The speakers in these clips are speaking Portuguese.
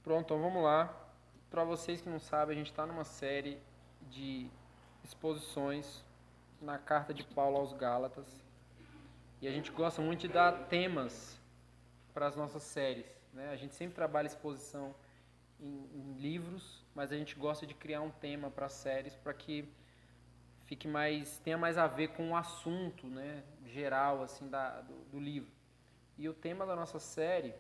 Pronto, então vamos lá. Para vocês que não sabem, a gente está numa série de exposições na carta de Paulo aos Gálatas. E a gente gosta muito de dar temas para as nossas séries, né? A gente sempre trabalha exposição em livros, mas a gente gosta de criar um tema para as séries para que tenha mais a ver com o assunto, né, geral assim do livro. E o tema da nossa série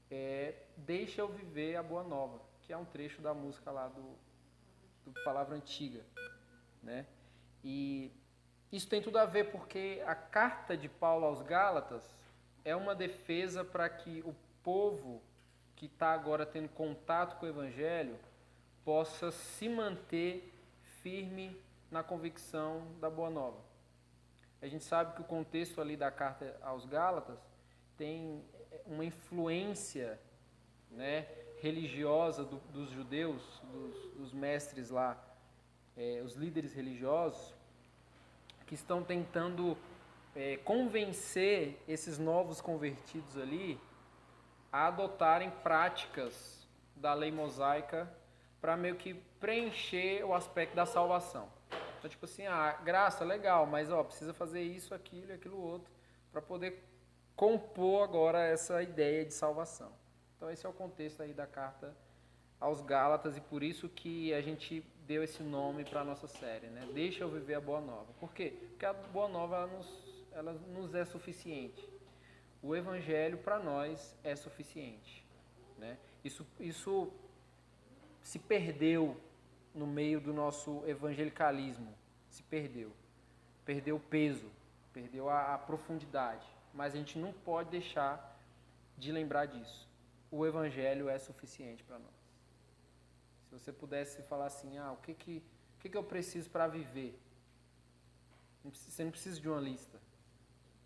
é Deixa eu viver a boa nova, que é um trecho da música lá do Palavra Antiga, né? E isso tem tudo a ver porque a carta de Paulo aos Gálatas é uma defesa para que o povo que está agora tendo contato com o Evangelho possa se manter firme na convicção da boa nova. A gente sabe que o contexto ali da carta aos Gálatas tem uma influência, né, religiosa dos judeus, dos mestres lá, os líderes religiosos, que estão tentando convencer esses novos convertidos ali a adotarem práticas da lei mosaica para meio que preencher o aspecto da salvação. Então, tipo assim, graça, legal, mas precisa fazer isso, aquilo e aquilo outro para poder compor agora essa ideia de salvação. Então esse é o contexto aí da carta aos Gálatas e por isso que a gente deu esse nome para a nossa série, né? Deixa eu viver a boa nova. Por quê? Porque a boa nova ela nos é suficiente. O evangelho para nós é suficiente, né? Isso se perdeu no meio do nosso evangelicalismo, se perdeu o peso, perdeu a profundidade, mas a gente não pode deixar de lembrar disso. O evangelho é suficiente para nós. Se você pudesse falar assim, o que eu preciso para viver? Você não precisa de uma lista,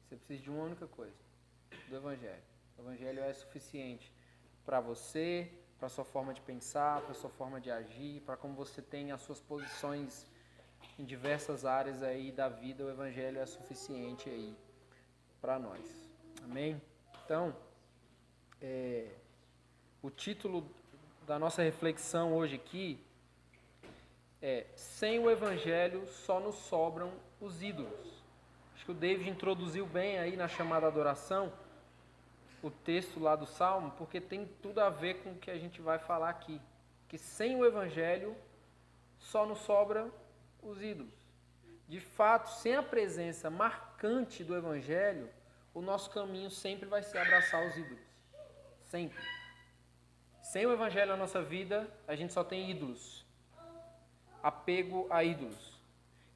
você precisa de uma única coisa, do evangelho. O evangelho é suficiente para você, para a sua forma de pensar, para a sua forma de agir, para como você tem as suas posições em diversas áreas aí da vida. O evangelho é suficiente aí para nós. Amém? Então, o título da nossa reflexão hoje aqui é Sem o evangelho só nos sobram os ídolos. Acho que o David introduziu bem aí na chamada adoração o texto lá do Salmo, porque tem tudo a ver com o que a gente vai falar aqui. Que sem o evangelho só nos sobram os ídolos. De fato, sem a presença marcante do evangelho, o nosso caminho sempre vai ser abraçar os ídolos. Sempre. Sem o evangelho na nossa vida, a gente só tem ídolos. Apego a ídolos.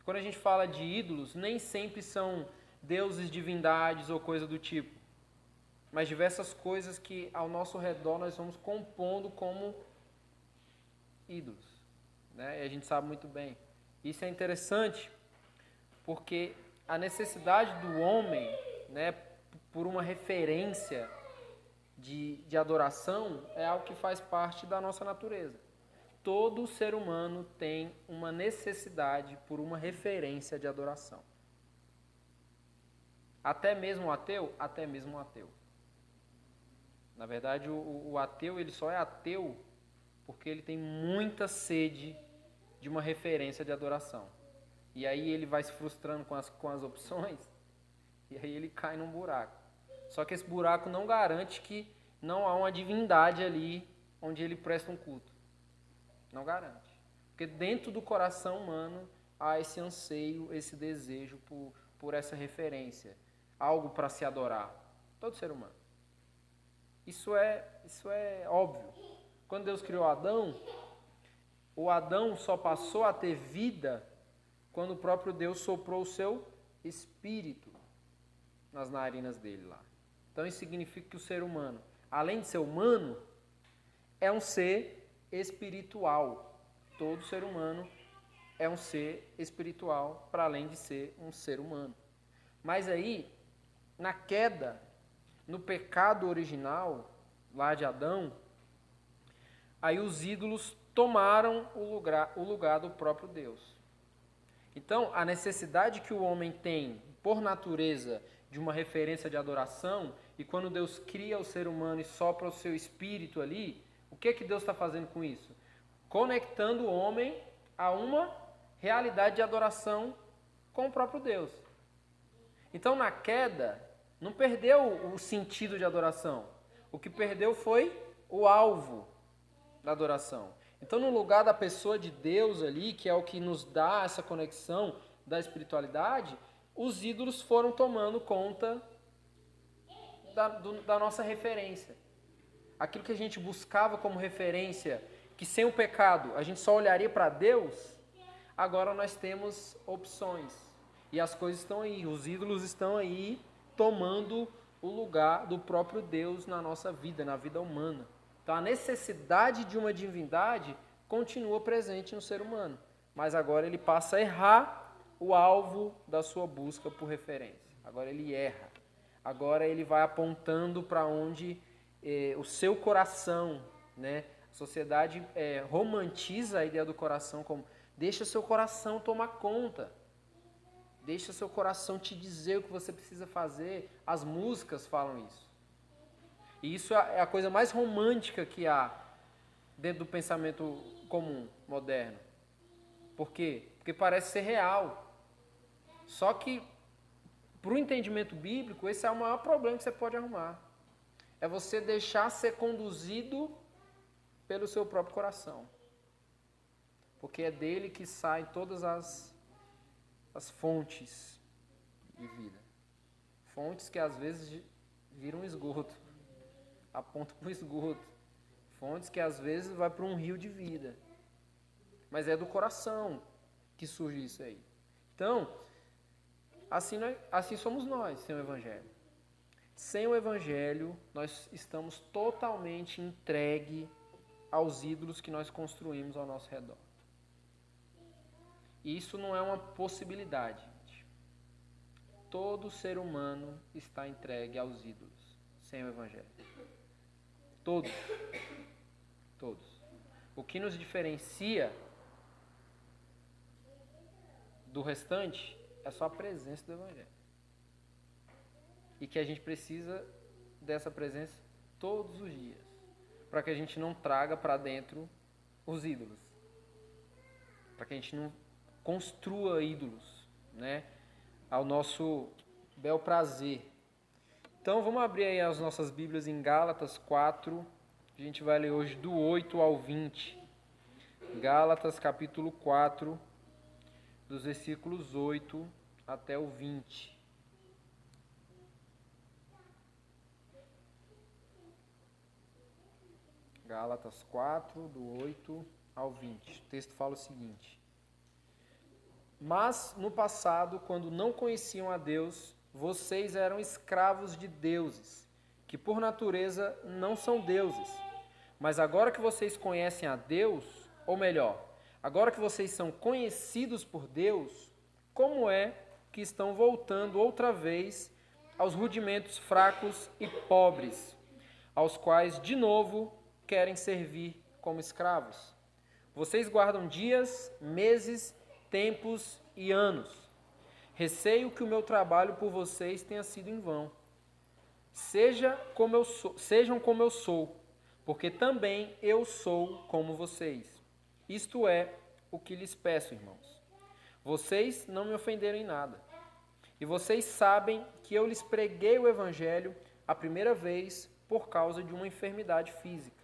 Quando a gente fala de ídolos, nem sempre são deuses, divindades ou coisa do tipo, mas diversas coisas que ao nosso redor nós vamos compondo como ídolos, né? E a gente sabe muito bem. Isso é interessante porque a necessidade do homem, né, por uma referência de adoração é algo que faz parte da nossa natureza. Todo ser humano tem uma necessidade por uma referência de adoração. Até mesmo o ateu? Até mesmo o ateu. Na verdade, o ateu ele só é ateu porque ele tem muita sede de uma referência de adoração. E aí ele vai se frustrando com as opções e aí ele cai num buraco. Só que esse buraco não garante que não há uma divindade ali onde ele presta um culto. Não garante. Porque dentro do coração humano há esse anseio, esse desejo por essa referência. Algo para se adorar. Todo ser humano. Isso é óbvio. Quando Deus criou Adão, o Adão só passou a ter vida quando o próprio Deus soprou o seu espírito nas narinas dele lá. Então isso significa que o ser humano, além de ser humano, é um ser espiritual. Todo ser humano é um ser espiritual para além de ser um ser humano. Mas aí, na queda, no pecado original, lá de Adão, aí os ídolos tomaram o lugar do próprio Deus. Então, a necessidade que o homem tem, por natureza, de uma referência de adoração, e quando Deus cria o ser humano e sopra o seu espírito ali, O que que Deus está fazendo com isso? Conectando o homem a uma realidade de adoração com o próprio Deus. Então, na queda, não perdeu o sentido de adoração. O que perdeu foi o alvo da adoração. Então, no lugar da pessoa de Deus ali, que é o que nos dá essa conexão da espiritualidade, os ídolos foram tomando conta da nossa referência. Aquilo que a gente buscava como referência, que sem o pecado a gente só olharia para Deus, agora nós temos opções. E as coisas estão aí, os ídolos estão aí tomando o lugar do próprio Deus na nossa vida, na vida humana. Então a necessidade de uma divindade continua presente no ser humano, mas agora ele passa a errar o alvo da sua busca por referência. Agora ele erra. Agora ele vai apontando para onde o seu coração, né? A sociedade romantiza a ideia do coração como deixa seu coração tomar conta. Deixa seu coração te dizer o que você precisa fazer. As músicas falam isso. E isso é a coisa mais romântica que há dentro do pensamento comum, moderno. Por quê? Porque parece ser real. Só que, para o entendimento bíblico, esse é o maior problema que você pode arrumar. É você deixar ser conduzido pelo seu próprio coração. Porque é dele que saem todas as fontes de vida. Fontes que às vezes viram esgoto, apontam para o esgoto. Fontes que às vezes vai para um rio de vida. Mas é do coração que surge isso aí. Então, assim somos nós, sem o Evangelho. Sem o Evangelho, nós estamos totalmente entregue aos ídolos que nós construímos ao nosso redor. E isso não é uma possibilidade, gente. Todo ser humano está entregue aos ídolos, sem o Evangelho. Todos. Todos. O que nos diferencia do restante é só a presença do Evangelho. E que a gente precisa dessa presença todos os dias, para que a gente não traga para dentro os ídolos. Para que a gente não construa ídolos, né, ao nosso bel prazer. Então vamos abrir aí as nossas Bíblias em Gálatas 4, a gente vai ler hoje do 8 ao 20. Gálatas capítulo 4, dos versículos 8 até o 20. Gálatas 4, do 8 ao 20. O texto fala o seguinte: Mas no passado, quando não conheciam a Deus, vocês eram escravos de deuses, que por natureza não são deuses. Mas agora que vocês conhecem a Deus, ou melhor, agora que vocês são conhecidos por Deus, como é que estão voltando outra vez aos rudimentos fracos e pobres, aos quais de novo querem servir como escravos? Vocês guardam dias, meses, tempos e anos. Receio que o meu trabalho por vocês tenha sido em vão. Sejam como eu sou, porque também eu sou como vocês. Isto é o que lhes peço, irmãos. Vocês não me ofenderam em nada. E vocês sabem que eu lhes preguei o Evangelho a primeira vez por causa de uma enfermidade física.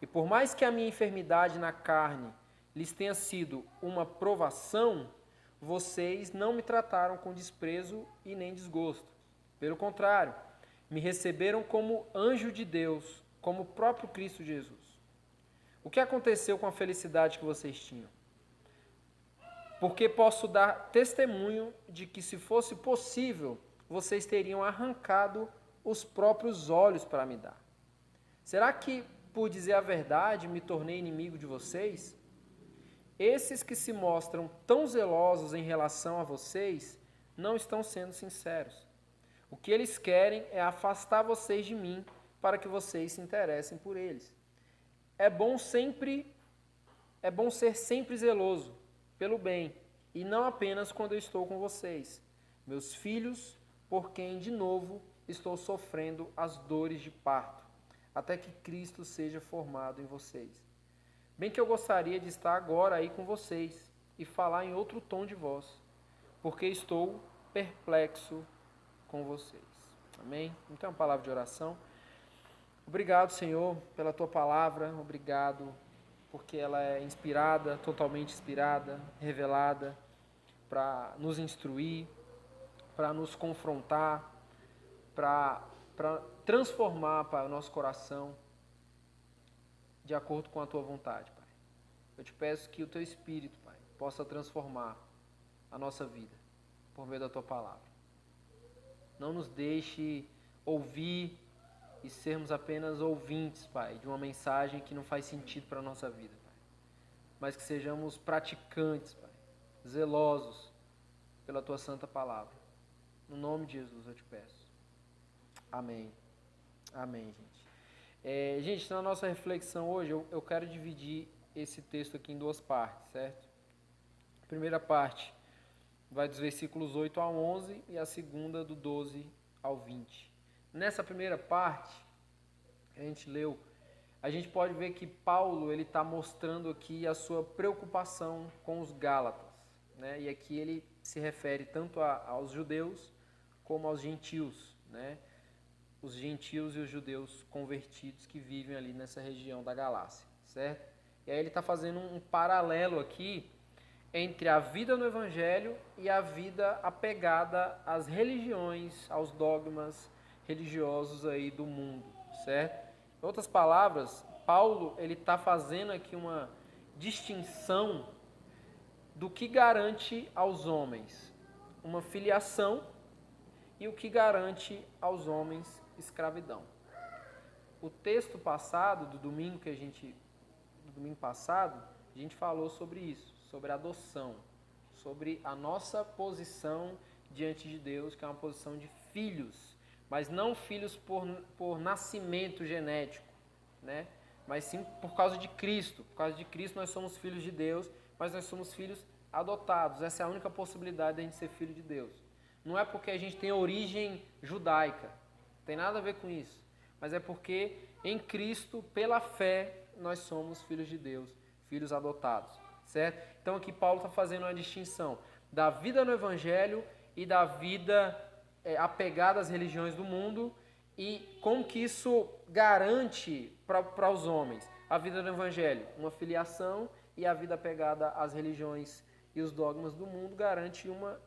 E por mais que a minha enfermidade na carne lhes tenha sido uma provação, vocês não me trataram com desprezo e nem desgosto. Pelo contrário, me receberam como anjo de Deus, como o próprio Cristo Jesus. O que aconteceu com a felicidade que vocês tinham? Porque posso dar testemunho de que, se fosse possível, vocês teriam arrancado os próprios olhos para me dar. Será que, por dizer a verdade, me tornei inimigo de vocês? Esses que se mostram tão zelosos em relação a vocês não estão sendo sinceros. O que eles querem é afastar vocês de mim para que vocês se interessem por eles. É bom ser sempre zeloso pelo bem, e não apenas quando eu estou com vocês, meus filhos, por quem de novo estou sofrendo as dores de parto, até que Cristo seja formado em vocês. Bem que eu gostaria de estar agora aí com vocês e falar em outro tom de voz, porque estou perplexo com vocês. Amém? Então, uma palavra de oração. Obrigado, Senhor, pela tua palavra. Obrigado porque ela é inspirada, totalmente inspirada, revelada, para nos instruir, para nos confrontar, para transformar, Pai, o nosso coração de acordo com a tua vontade, Pai. Eu te peço que o teu Espírito, Pai, possa transformar a nossa vida por meio da tua palavra. Não nos deixe ouvir e sermos apenas ouvintes, Pai, de uma mensagem que não faz sentido para a nossa vida, Pai. Mas que sejamos praticantes, Pai, zelosos pela tua santa palavra. No nome de Jesus eu te peço. Amém. Amém, gente. Gente, na nossa reflexão hoje, eu quero dividir esse texto aqui em duas partes, certo? A primeira parte vai dos versículos 8 a 11 e a segunda do 12 ao 20. Nessa primeira parte, que a gente leu, a gente pode ver que Paulo ele está mostrando aqui a sua preocupação com os Gálatas, né? E aqui ele se refere tanto aos judeus como aos gentios, né? Os gentios e os judeus convertidos que vivem ali nessa região da Galácia, certo? E aí ele está fazendo um paralelo aqui entre a vida no Evangelho e a vida apegada às religiões, aos dogmas religiosos aí do mundo, certo? Em outras palavras, Paulo ele está fazendo aqui uma distinção do que garante aos homens uma filiação e o que garante aos homens escravidão. O texto passado, do domingo passado, a gente falou sobre isso, sobre adoção, sobre a nossa posição diante de Deus, que é uma posição de filhos, mas não filhos por nascimento genético, né? Mas sim por causa de Cristo. Por causa de Cristo nós somos filhos de Deus, mas nós somos filhos adotados. Essa é a única possibilidade de a gente ser filho de Deus. Não é porque a gente tem origem judaica, não tem nada a ver com isso, mas é porque em Cristo, pela fé, nós somos filhos de Deus, filhos adotados, certo? Então aqui Paulo está fazendo uma distinção da vida no Evangelho e da vida apegada às religiões do mundo e como que isso garante para os homens a vida no Evangelho, uma filiação, e a vida apegada às religiões e os dogmas do mundo garante uma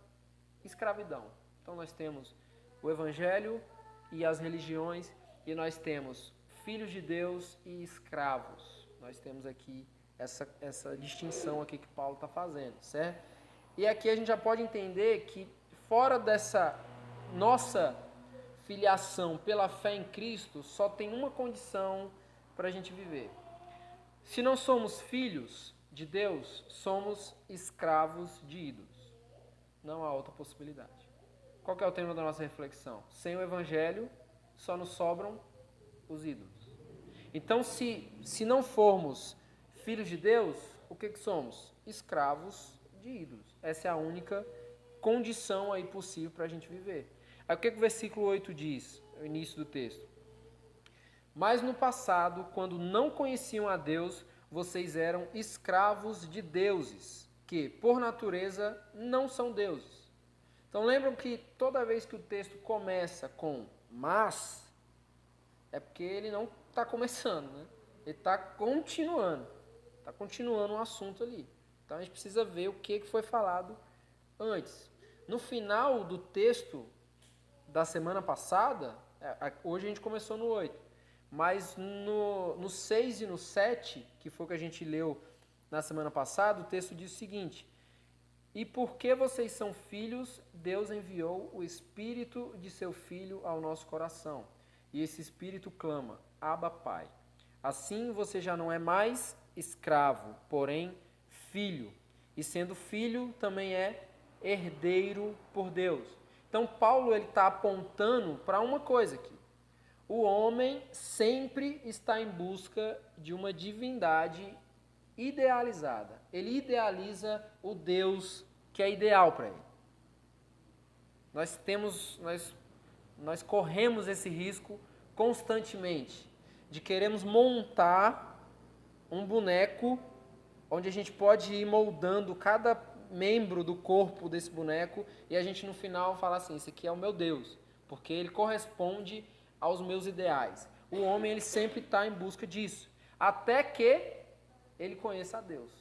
escravidão. Então nós temos o Evangelho e as religiões, e nós temos filhos de Deus e escravos. Nós temos aqui essa distinção aqui que Paulo está fazendo, certo? E aqui a gente já pode entender que fora dessa nossa filiação pela fé em Cristo, só tem uma condição para a gente viver. Se não somos filhos de Deus, somos escravos de ídolos. Não há outra possibilidade. Qual que é o tema da nossa reflexão? Sem o Evangelho, só nos sobram os ídolos. Então, se não formos filhos de Deus, o que somos? Escravos de ídolos. Essa é a única condição aí possível para a gente viver. Aí o que o versículo 8 diz, o início do texto? Mas no passado, quando não conheciam a Deus, vocês eram escravos de deuses, que, por natureza, não são deuses. Então lembram que toda vez que o texto começa com mas, é porque ele não está começando, né? Ele está continuando um assunto ali. Então a gente precisa ver o que foi falado antes. No final do texto da semana passada, hoje a gente começou no 8, mas no 6 e no 7, que foi o que a gente leu na semana passada, o texto diz o seguinte: e porque vocês são filhos, Deus enviou o Espírito de seu Filho ao nosso coração. E esse Espírito clama, Abba, Pai. Assim você já não é mais escravo, porém filho. E sendo filho, também é herdeiro por Deus. Então Paulo está apontando para uma coisa aqui. O homem sempre está em busca de uma divindade idealizada. Ele idealiza o Deus que é ideal para ele. Nós corremos esse risco constantemente de queremos montar um boneco onde a gente pode ir moldando cada membro do corpo desse boneco e a gente no final fala assim, esse aqui é o meu Deus, porque ele corresponde aos meus ideais. O homem ele sempre está em busca disso, até que ele conheça a Deus.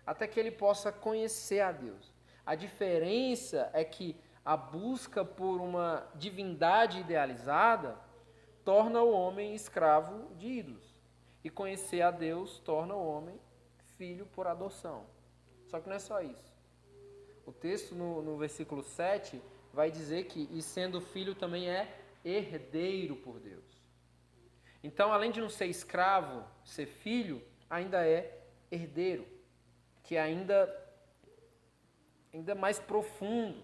Até que ele possa conhecer a Deus. A diferença é que a busca por uma divindade idealizada torna o homem escravo de ídolos. E conhecer a Deus torna o homem filho por adoção. Só que não é só isso. O texto no versículo 7 vai dizer que, e sendo filho também é herdeiro por Deus. Então, além de não ser escravo, ser filho, ainda é herdeiro, que é ainda mais profundo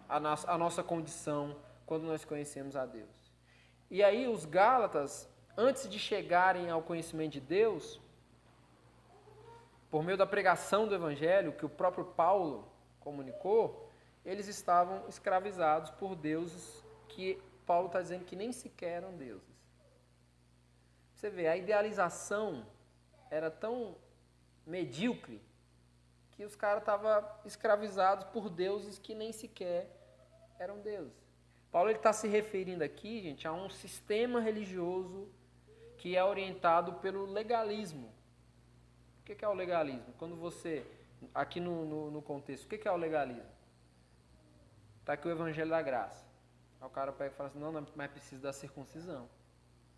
a nossa condição quando nós conhecemos a Deus. E aí os Gálatas, antes de chegarem ao conhecimento de Deus, por meio da pregação do Evangelho, que o próprio Paulo comunicou, eles estavam escravizados por deuses que Paulo está dizendo que nem sequer eram deuses. Você vê, a idealização era tão medíocre que os caras estavam escravizados por deuses que nem sequer eram deuses. Paulo está se referindo aqui, gente, a um sistema religioso que é orientado pelo legalismo. O que é o legalismo? Quando você, aqui no contexto, o que é o legalismo? Está aqui o Evangelho da Graça. Aí o cara pega e fala assim, não, mas precisa da circuncisão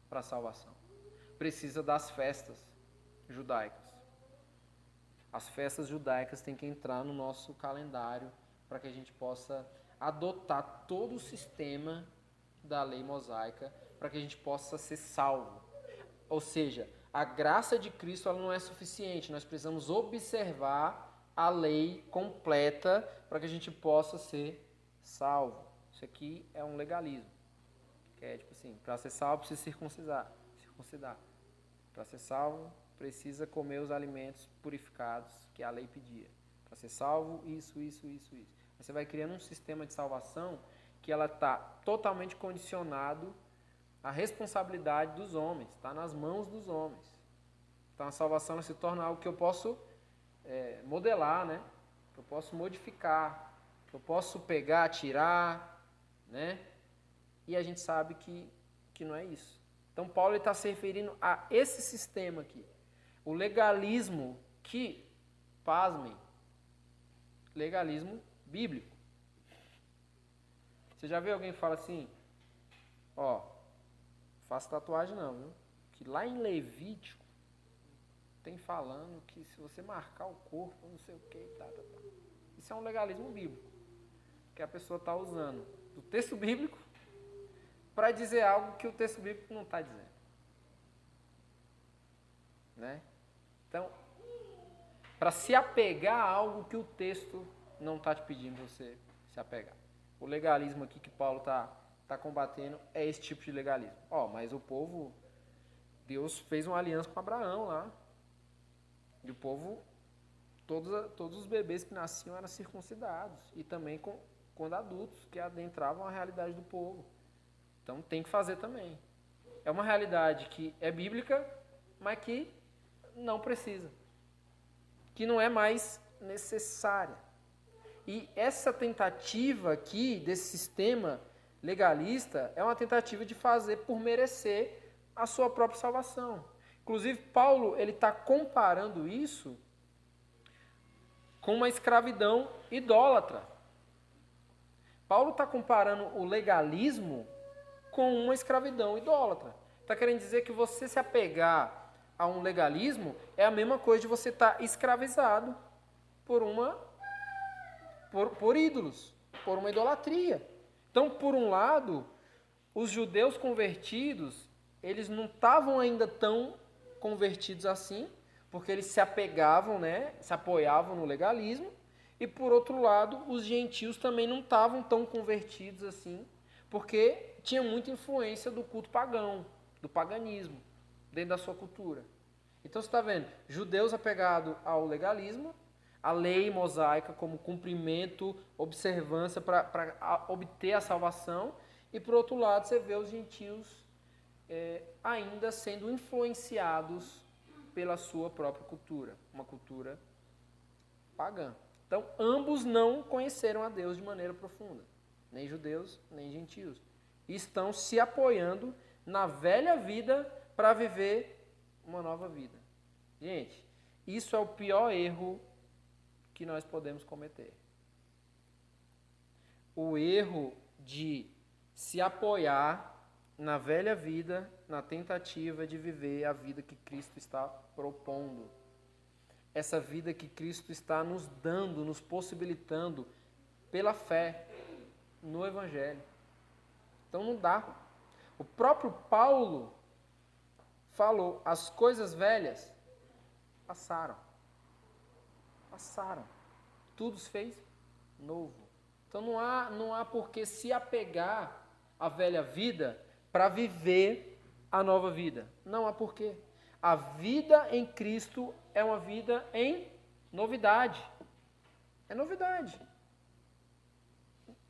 para a salvação. Precisa das festas judaicas. As festas judaicas têm que entrar no nosso calendário para que a gente possa adotar todo o sistema da lei mosaica para que a gente possa ser salvo. Ou seja, a graça de Cristo ela não é suficiente, nós precisamos observar a lei completa para que a gente possa ser salvo. Isso aqui é um legalismo. Que é tipo assim, para ser salvo precisa circuncidar. Para ser salvo precisa comer os alimentos purificados que a lei pedia. Para ser salvo, isso. Você vai criando um sistema de salvação que ela está totalmente condicionado à responsabilidade dos homens, está nas mãos dos homens. Então a salvação ela se torna algo que eu posso modelar, né? Que eu posso modificar, que eu posso pegar, tirar, né? E a gente sabe que não é isso. Então Paulo está se referindo a esse sistema aqui. O legalismo que, pasmem, legalismo bíblico. Você já viu alguém que fala assim, ó, faço tatuagem não, viu? Que lá em Levítico tem falando que se você marcar o corpo, não sei o que, tá. Isso é um legalismo bíblico. Que a pessoa está usando do texto bíblico para dizer algo que o texto bíblico não está dizendo. Né? Então, para se apegar a algo que o texto não está te pedindo você se apegar. O legalismo aqui que Paulo está combatendo é esse tipo de legalismo. Mas o povo, Deus fez uma aliança com Abraão lá. E o povo, todos os bebês que nasciam eram circuncidados. E também quando adultos, que adentravam a realidade do povo. Então tem que fazer também. É uma realidade que é bíblica, mas que não precisa. Que não é mais necessária. E essa tentativa aqui, desse sistema legalista, é uma tentativa de fazer por merecer a sua própria salvação. Inclusive, Paulo ele está comparando isso com uma escravidão idólatra. Paulo está comparando o legalismo com uma escravidão idólatra. Está querendo dizer que você se apegar a um legalismo é a mesma coisa de você estar escravizado por ídolos, por uma idolatria. Então, por um lado, os judeus convertidos, eles não estavam ainda tão convertidos assim, porque eles se apegavam, né, se apoiavam no legalismo, e por outro lado, os gentios também não estavam tão convertidos assim, porque tinha muita influência do culto pagão, do paganismo, dentro da sua cultura. Então você está vendo, judeus apegados ao legalismo, a lei mosaica como cumprimento, observância para obter a salvação, e por outro lado você vê os gentios ainda sendo influenciados pela sua própria cultura, uma cultura pagã. Então, ambos não conheceram a Deus de maneira profunda, nem judeus, nem gentios. E estão se apoiando na velha vida para viver uma nova vida. Gente, isso é o pior erro que nós podemos cometer. O erro de se apoiar na velha vida, na tentativa de viver a vida que Cristo está propondo. Essa vida que Cristo está nos dando, nos possibilitando pela fé no Evangelho. Então não dá. O próprio Paulo falou, as coisas velhas passaram. Passaram. Tudo se fez novo. Então não há por que se apegar à velha vida para viver a nova vida. Não há porquê. A vida em Cristo é uma vida em novidade. É novidade.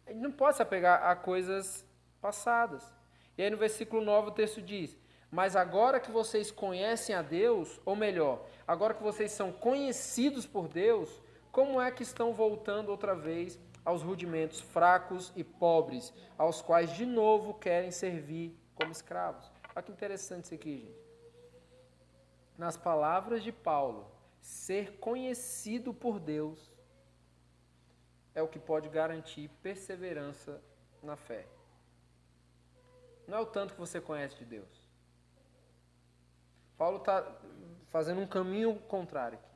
Ele não pode se apegar a coisas passadas. E aí no versículo 9 o texto diz, mas agora que vocês conhecem a Deus, ou melhor, agora que vocês são conhecidos por Deus, como é que estão voltando outra vez aos rudimentos fracos e pobres, aos quais de novo querem servir como escravos? Olha que interessante isso aqui, gente. Nas palavras de Paulo, ser conhecido por Deus é o que pode garantir perseverança na fé. Não é o tanto que você conhece de Deus. Paulo está fazendo um caminho contrário aqui.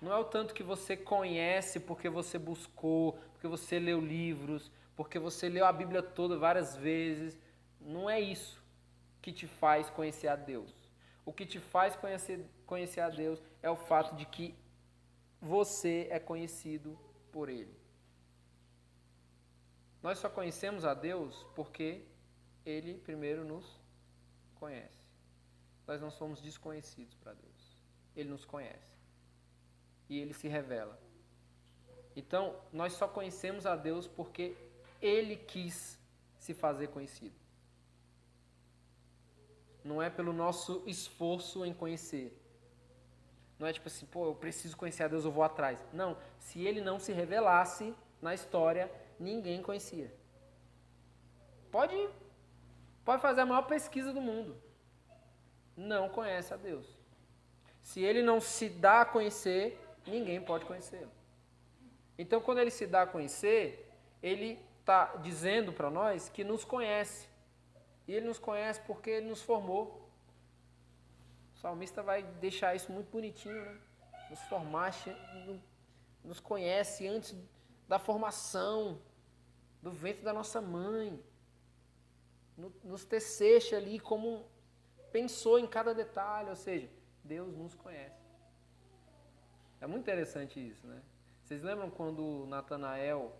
Não é o tanto que você conhece porque você buscou, porque você leu livros, porque você leu a Bíblia toda várias vezes. Não é isso que te faz conhecer a Deus. O que te faz conhecer a Deus é o fato de que você é conhecido por Ele. Nós só conhecemos a Deus porque Ele primeiro nos conhece. Nós não somos desconhecidos para Deus. Ele nos conhece. E Ele se revela. Então, nós só conhecemos a Deus porque Ele quis se fazer conhecido. Não é pelo nosso esforço em conhecer. Não é tipo assim, eu preciso conhecer a Deus, eu vou atrás. Não, se Ele não se revelasse na história, ninguém conhecia. Pode fazer a maior pesquisa do mundo. Não conhece a Deus. Se Ele não se dá a conhecer, ninguém pode conhecê-lo. Então, quando Ele se dá a conhecer, Ele está dizendo para nós que nos conhece. E Ele nos conhece porque Ele nos formou. O salmista vai deixar isso muito bonitinho, né? Nos formaste, nos conhece antes da formação, do ventre da nossa mãe. Nos teceste ali como pensou em cada detalhe, ou seja, Deus nos conhece. É muito interessante isso, né? Vocês lembram quando Natanael,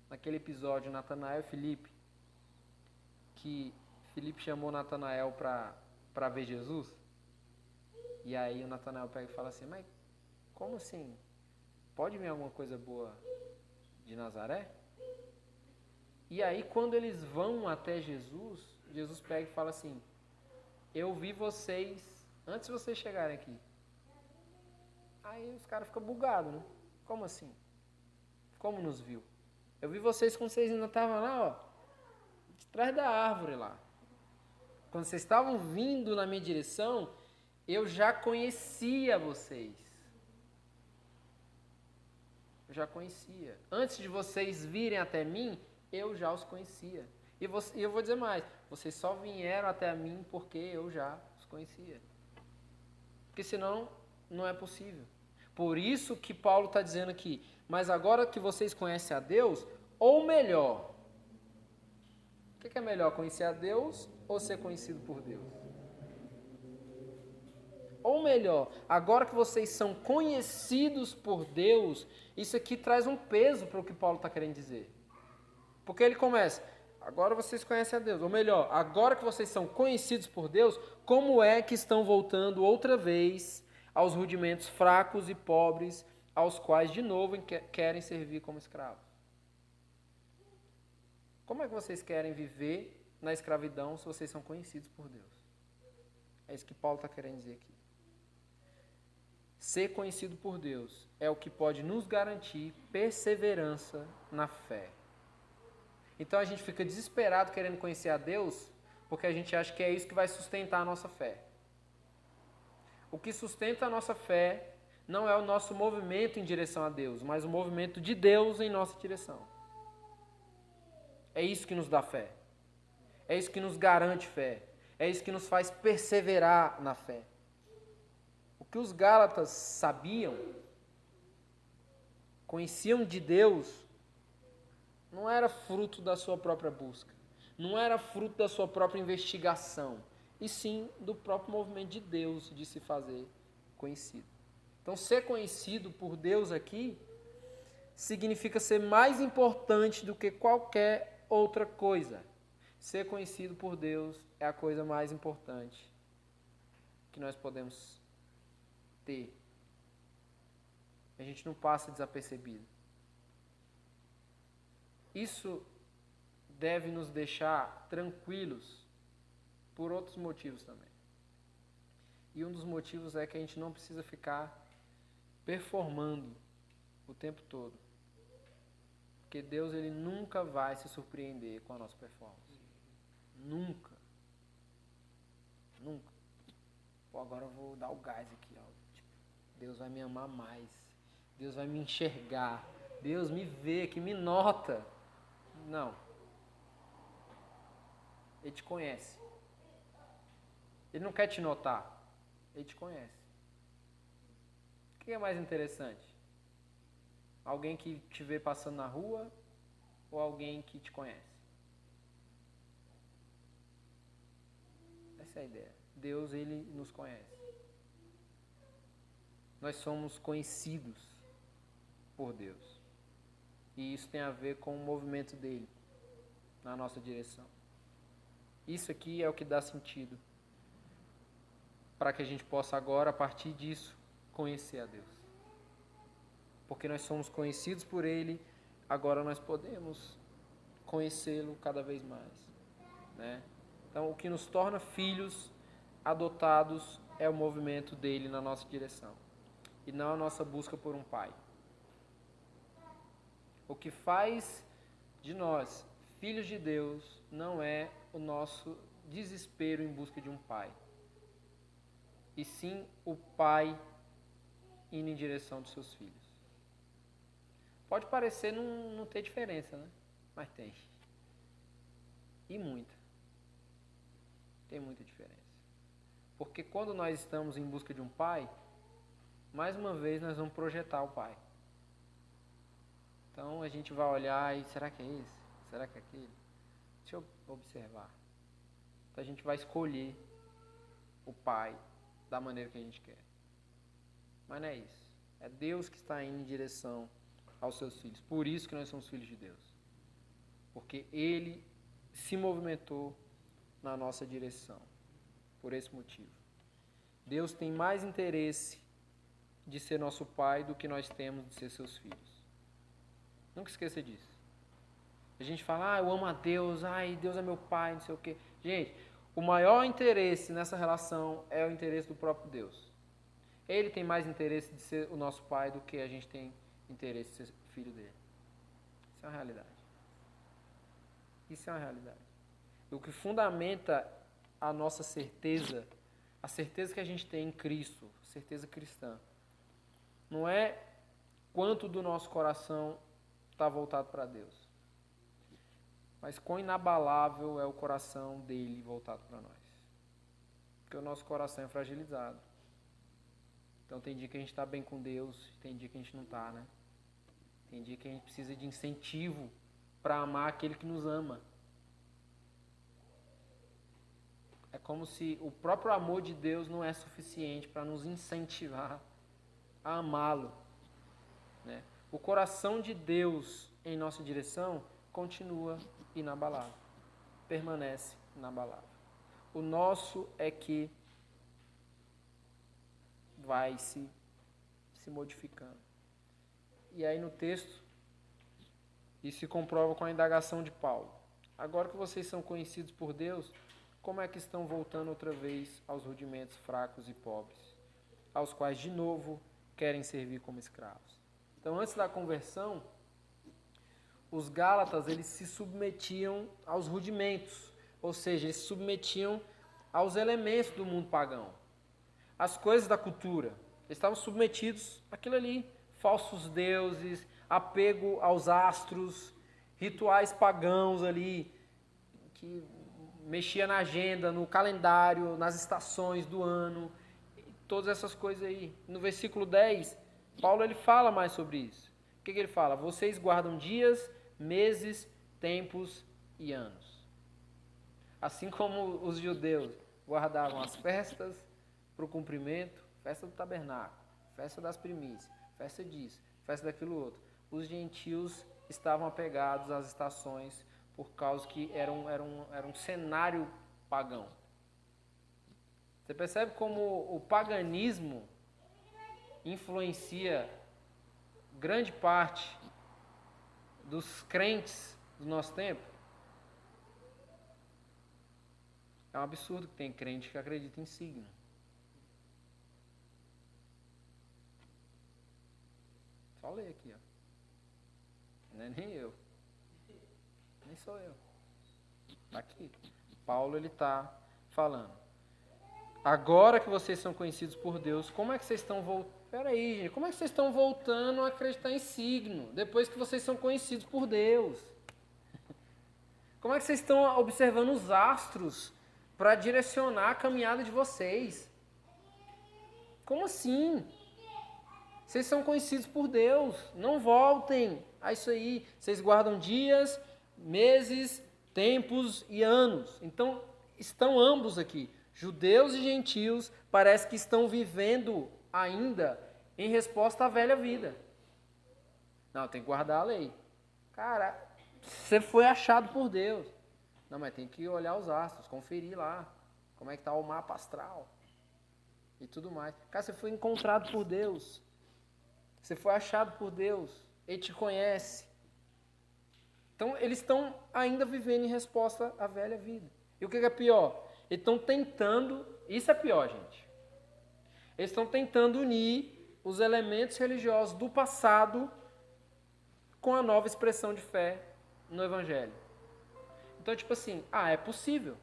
naquele episódio, Natanael e Filipe, que Filipe chamou Natanael para ver Jesus? E aí o Natanael pega e fala assim, mas como assim? Pode vir alguma coisa boa de Nazaré? E aí quando eles vão até Jesus, Jesus pega e fala assim, eu vi vocês antes de vocês chegarem aqui. Aí os caras ficam bugados, né? Como assim? Como nos viu? Eu vi vocês quando vocês ainda estavam lá, ó, de trás da árvore lá. Quando vocês estavam vindo na minha direção, eu já conhecia vocês. Eu já conhecia. Antes de vocês virem até mim, eu já os conhecia. E eu vou dizer mais, vocês só vieram até mim porque eu já os conhecia. Porque senão, não é possível. Por isso que Paulo está dizendo aqui, mas agora que vocês conhecem a Deus, ou melhor, o que é melhor, conhecer a Deus ou ser conhecido por Deus? Ou melhor, agora que vocês são conhecidos por Deus, isso aqui traz um peso para o que Paulo está querendo dizer. Porque ele começa, agora vocês conhecem a Deus. Ou melhor, agora que vocês são conhecidos por Deus, como é que estão voltando outra vez aos rudimentos fracos e pobres, aos quais de novo querem servir como escravos? Como é que vocês querem viver na escravidão se vocês são conhecidos por Deus. É isso que Paulo está querendo dizer aqui. Ser conhecido por Deus é o que pode nos garantir perseverança na fé. Então a gente fica desesperado querendo conhecer a Deus porque a gente acha que é isso que vai sustentar a nossa fé. O que sustenta a nossa fé não é o nosso movimento em direção a Deus, mas o movimento de Deus em nossa direção. É isso que nos dá fé. É isso que nos garante fé. É isso que nos faz perseverar na fé. O que os Gálatas sabiam, conheciam de Deus, não era fruto da sua própria busca, não era fruto da sua própria investigação, e sim do próprio movimento de Deus de se fazer conhecido. Então, ser conhecido por Deus aqui significa ser mais importante do que qualquer outra coisa. Ser conhecido por Deus é a coisa mais importante que nós podemos ter. A gente não passa desapercebido. Isso deve nos deixar tranquilos por outros motivos também. E um dos motivos é que a gente não precisa ficar performando o tempo todo. Porque Deus, ele nunca vai se surpreender com a nossa performance. Nunca. Nunca. Pô, agora eu vou dar o gás aqui, ó. Tipo, Deus vai me amar mais. Deus vai me enxergar. Deus me vê, que me nota. Não. Ele te conhece. Ele não quer te notar. Ele te conhece. O que é mais interessante? Alguém que te vê passando na rua ou alguém que te conhece? Essa é a ideia. Deus, ele nos conhece. Nós somos conhecidos por Deus. E isso tem a ver com o movimento dele na nossa direção. Isso aqui é o que dá sentido para que a gente possa agora, a partir disso, conhecer a Deus. Porque nós somos conhecidos por ele, agora nós podemos conhecê-lo cada vez mais, né? Então, o que nos torna filhos adotados é o movimento dele na nossa direção, e não a nossa busca por um pai. O que faz de nós filhos de Deus não é o nosso desespero em busca de um pai, e sim o pai indo em direção dos seus filhos. Pode parecer não ter diferença, né? Mas tem. E muita. Tem muita diferença. Porque quando nós estamos em busca de um pai, mais uma vez nós vamos projetar o pai. Então a gente vai olhar e será que é esse? Será que é aquele? Deixa eu observar. Então a gente vai escolher o pai da maneira que a gente quer. Mas não é isso. É Deus que está indo em direção aos seus filhos. Por isso que nós somos filhos de Deus. Porque ele se movimentou na nossa direção. Por esse motivo. Deus tem mais interesse de ser nosso pai do que nós temos de ser seus filhos. Nunca esqueça disso. A gente fala, eu amo a Deus, Deus é meu pai, não sei o quê. Gente, o maior interesse nessa relação é o interesse do próprio Deus. Ele tem mais interesse de ser o nosso pai do que a gente tem interesse de ser filho dele. Isso é uma realidade. Isso é uma realidade. O que fundamenta a nossa certeza, a certeza que a gente tem em Cristo, certeza cristã, não é quanto do nosso coração está voltado para Deus, mas quão inabalável é o coração dele voltado para nós. Porque o nosso coração é fragilizado. Então tem dia que a gente está bem com Deus, tem dia que a gente não está, né? Tem dia que a gente precisa de incentivo para amar aquele que nos ama. É como se o próprio amor de Deus não é suficiente para nos incentivar a amá-lo, né? O coração de Deus em nossa direção continua inabalável, permanece inabalável. O nosso é que vai se modificando. E aí no texto, isso se comprova com a indagação de Paulo. agora que vocês são conhecidos por Deus, como é que estão voltando outra vez aos rudimentos fracos e pobres, aos quais de novo querem servir como escravos? Então, antes da conversão, os Gálatas, eles se submetiam aos rudimentos, ou seja, eles se submetiam aos elementos do mundo pagão, às coisas da cultura. Eles estavam submetidos àquilo ali, falsos deuses, apego aos astros, rituais pagãos ali, que mexia na agenda, no calendário, nas estações do ano, todas essas coisas aí. No versículo 10, Paulo ele fala mais sobre isso. O que ele fala? Vocês guardam dias, meses, tempos e anos. Assim como os judeus guardavam as festas para o cumprimento, festa do tabernáculo, festa das primícias, festa disso, festa daquilo outro. Os gentios estavam apegados às estações por causa que era um cenário pagão. Você percebe como o paganismo influencia grande parte dos crentes do nosso tempo? É um absurdo que tem crente que acredita em signo. Só ler aqui, ó. Não é nem eu. Nem sou eu. Tá aqui. Paulo, ele está falando. Agora que vocês são conhecidos por Deus, como é que vocês estão voltando? Peraí, gente. Como é que vocês estão voltando a acreditar em signo? Depois que vocês são conhecidos por Deus. Como é que vocês estão observando os astros para direcionar a caminhada de vocês? Como assim? Vocês são conhecidos por Deus. Não voltem a isso aí. Vocês guardam dias, meses, tempos e anos. Então, estão ambos aqui. Judeus e gentios parece que estão vivendo ainda em resposta à velha vida. Não, tem que guardar a lei. Cara, você foi achado por Deus. Não, mas tem que olhar os astros, conferir lá. Como é que está o mapa astral. E tudo mais. Cara, você foi encontrado por Deus. Você foi achado por Deus. Ele te conhece. Então, eles estão ainda vivendo em resposta à velha vida. E o que é pior? Eles estão tentando... Isso é pior, gente. Eles estão tentando unir os elementos religiosos do passado com a nova expressão de fé no Evangelho. Então, tipo assim, é possível.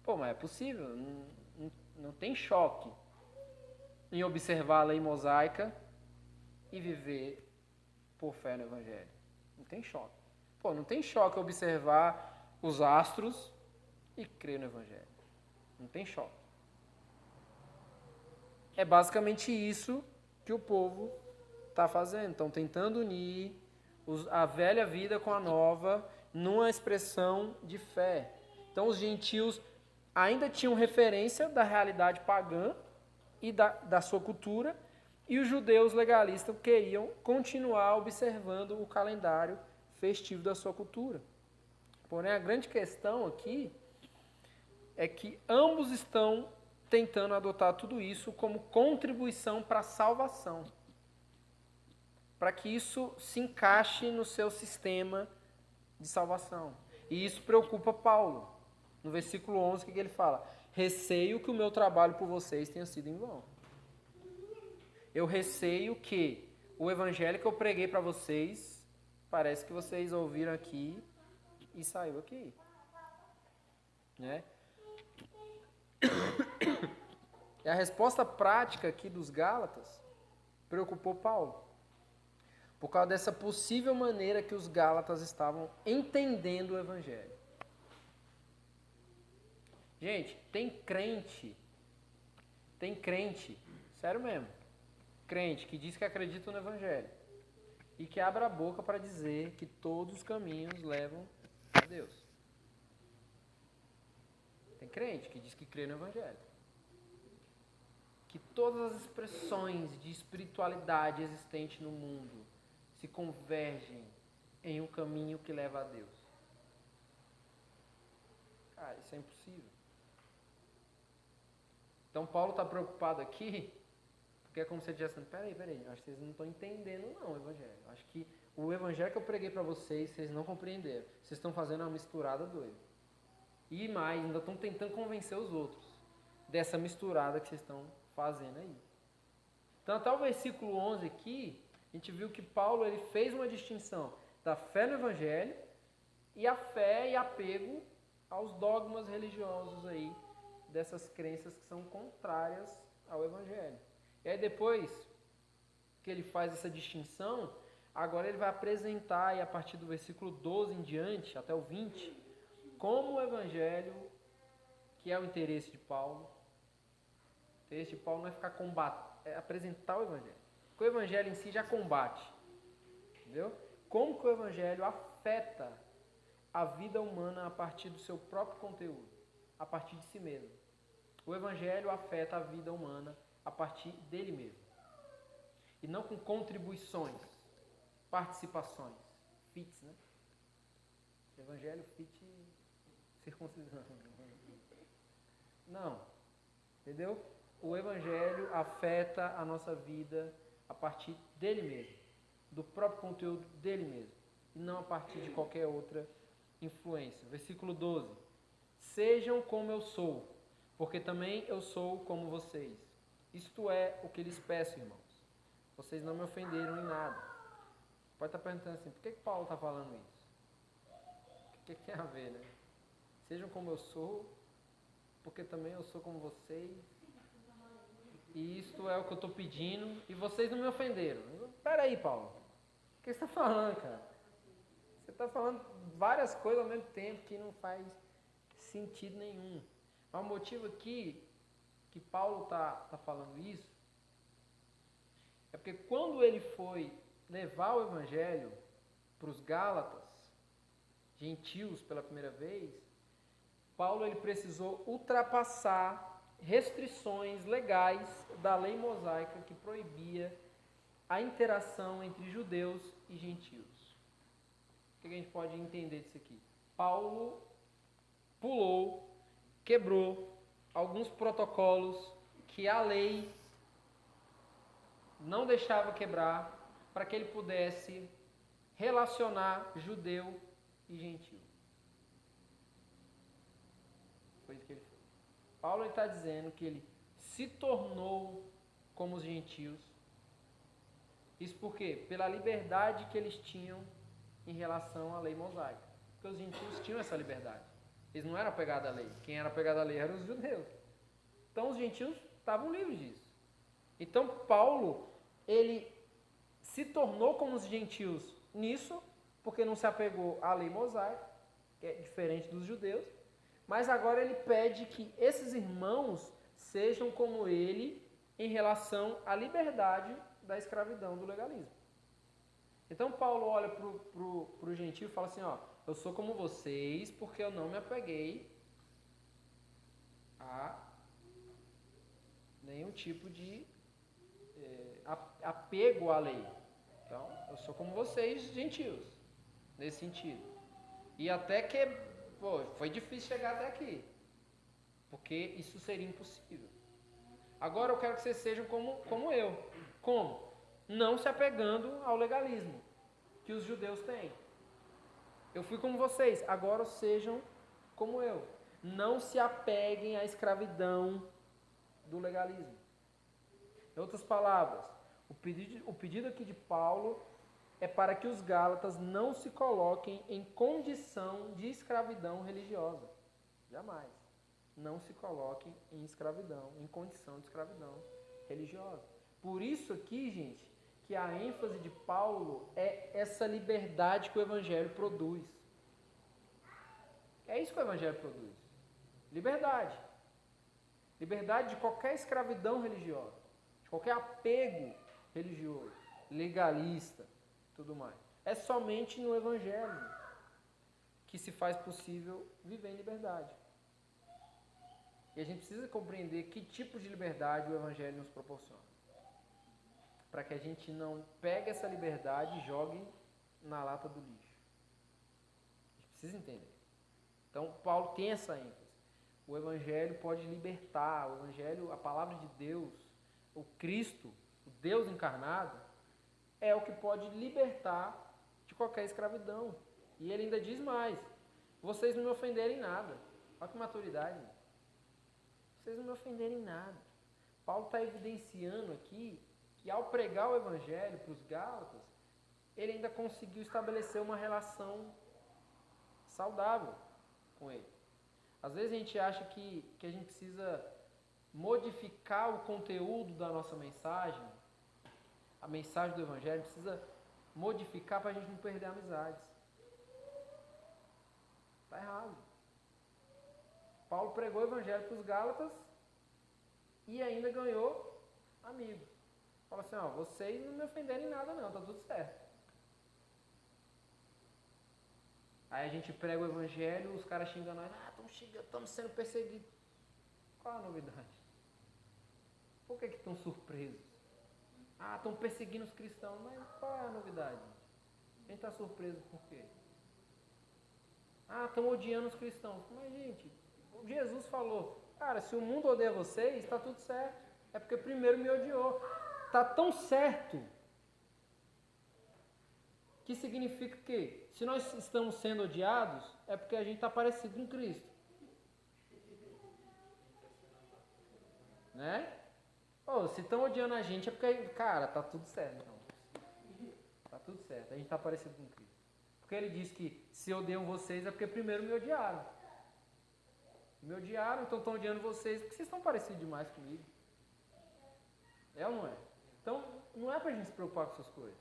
Pô, mas é possível. Não tem choque em observar a lei mosaica e viver por fé no Evangelho. Não tem choque. Pô, não tem choque observar os astros e crer no Evangelho. Não tem choque. É basicamente isso que o povo está fazendo. Estão tentando unir a velha vida com a nova numa expressão de fé. Então os gentios ainda tinham referência da realidade pagã e da sua cultura, e os judeus legalistas queriam continuar observando o calendário festivo da sua cultura. Porém, a grande questão aqui é que ambos estão tentando adotar tudo isso como contribuição para a salvação, para que isso se encaixe no seu sistema de salvação. E isso preocupa Paulo. No versículo 11, o que ele fala? Receio que o meu trabalho por vocês tenha sido em vão. Eu receio que o evangelho que eu preguei para vocês, parece que vocês ouviram aqui e saiu aqui. Né? E a resposta prática aqui dos Gálatas preocupou Paulo. Por causa dessa possível maneira que os Gálatas estavam entendendo o evangelho. Gente, tem crente, sério mesmo, crente que diz que acredita no Evangelho e que abre a boca para dizer que todos os caminhos levam a Deus. Tem crente que diz que crê no Evangelho. Que todas as expressões de espiritualidade existente no mundo se convergem em um caminho que leva a Deus. Cara, isso é impossível. Então, Paulo está preocupado aqui, porque é como se ele estivesse dizendo, peraí, acho que vocês não estão entendendo não o Evangelho. Acho que o evangelho que eu preguei para vocês não compreenderam. Vocês estão fazendo uma misturada doida. E mais, ainda estão tentando convencer os outros dessa misturada que vocês estão fazendo aí. Então, até o versículo 11 aqui, a gente viu que Paulo ele fez uma distinção da fé no evangelho e a fé e apego aos dogmas religiosos aí, dessas crenças que são contrárias ao evangelho. E aí depois que ele faz essa distinção, agora ele vai apresentar, aí, a partir do versículo 12 em diante, até o 20, como o evangelho, que é o interesse de Paulo. O interesse de Paulo não é ficar combatendo, é apresentar o evangelho. Porque o evangelho em si já combate. Entendeu? Como que o evangelho afeta a vida humana a partir do seu próprio conteúdo, a partir de si mesmo. O evangelho afeta a vida humana a partir dele mesmo. E não com contribuições, participações, fits, né? Evangelho, fit, circuncisão. Não. Entendeu? O evangelho afeta a nossa vida a partir dele mesmo, do próprio conteúdo dele mesmo, e não a partir de qualquer outra influência. Versículo 12. Sejam como eu sou, porque também eu sou como vocês. Isto é o que lhes peço, irmãos. Vocês não me ofenderam em nada. Pode estar perguntando assim, por que Paulo está falando isso? O que tem a ver, né? Sejam como eu sou, porque também eu sou como vocês. E isto é o que eu estou pedindo, e vocês não me ofenderam. Espera aí, Paulo. O que você está falando, cara? Você está falando várias coisas ao mesmo tempo que não faz sentido nenhum. Mas o motivo aqui que Paulo está falando isso é porque quando ele foi levar o evangelho para os Gálatas, gentios pela primeira vez, Paulo ele precisou ultrapassar restrições legais da lei mosaica que proibia a interação entre judeus e gentios. O que a gente pode entender disso aqui? Paulo pulou, quebrou alguns protocolos que a lei não deixava quebrar para que ele pudesse relacionar judeu e gentio. Foi isso que ele fez. Paulo está dizendo que ele se tornou como os gentios. Isso por quê? Pela liberdade que eles tinham em relação à lei mosaica. Porque os gentios tinham essa liberdade. Eles não eram apegados à lei. Quem era apegado à lei eram os judeus. Então os gentios estavam livres disso. Então Paulo, ele se tornou como os gentios nisso, porque não se apegou à lei mosaica, que é diferente dos judeus, mas agora ele pede que esses irmãos sejam como ele em relação à liberdade da escravidão do legalismo. Então Paulo olha para o gentio e fala assim, ó, eu sou como vocês porque eu não me apeguei a nenhum tipo de apego à lei. Então, eu sou como vocês, gentios, nesse sentido. E até que, foi difícil chegar até aqui, porque isso seria impossível. Agora eu quero que vocês sejam como eu. Como? Não se apegando ao legalismo que os judeus têm. Eu fui como vocês, agora sejam como eu. Não se apeguem à escravidão do legalismo. Em outras palavras, o pedido aqui de Paulo é para que os Gálatas não se coloquem em condição de escravidão religiosa. Jamais. Não se coloquem em escravidão, em condição de escravidão religiosa. Por isso aqui, gente, que a ênfase de Paulo é essa liberdade que o Evangelho produz. É isso que o Evangelho produz. Liberdade. Liberdade de qualquer escravidão religiosa, de qualquer apego religioso, legalista, tudo mais. É somente no Evangelho que se faz possível viver em liberdade. E a gente precisa compreender que tipo de liberdade o Evangelho nos proporciona. Para que a gente não pegue essa liberdade e jogue na lata do lixo. A gente precisa entender. Então, Paulo tem essa ênfase. O Evangelho pode libertar, o Evangelho, a palavra de Deus, o Cristo, o Deus encarnado, é o que pode libertar de qualquer escravidão. E ele ainda diz mais: vocês não me ofenderem em nada. Olha que maturidade. Vocês não me ofenderem em nada. Paulo está evidenciando aqui que ao pregar o evangelho para os Gálatas, ele ainda conseguiu estabelecer uma relação saudável com ele. Às vezes a gente acha que a gente precisa modificar o conteúdo da nossa mensagem, a mensagem do evangelho, precisa modificar para a gente não perder amizades. Está errado. Paulo pregou o evangelho para os Gálatas e ainda ganhou amigos. Fala assim, ó, vocês não me ofenderem em nada não, tá tudo certo. Aí a gente prega o evangelho, os caras xingam nós, estamos sendo perseguidos. Qual a novidade? Por que estão surpresos? Estão perseguindo os cristãos, mas qual é a novidade? A gente está surpreso por quê? Estão odiando os cristãos. Mas, gente, Jesus falou, cara, se o mundo odeia vocês, está tudo certo. É porque primeiro me odiou. Está tão certo que significa que, se nós estamos sendo odiados, é porque a gente está parecido com Cristo. Né? Se estão odiando a gente é porque, cara, tá tudo certo. Então. Tá tudo certo, a gente está parecido com Cristo. Porque ele diz que se odeiam vocês é porque primeiro me odiaram. Me odiaram, então estão odiando vocês porque vocês estão parecidos demais comigo. É ou não é? Então, não é pra gente se preocupar com essas coisas.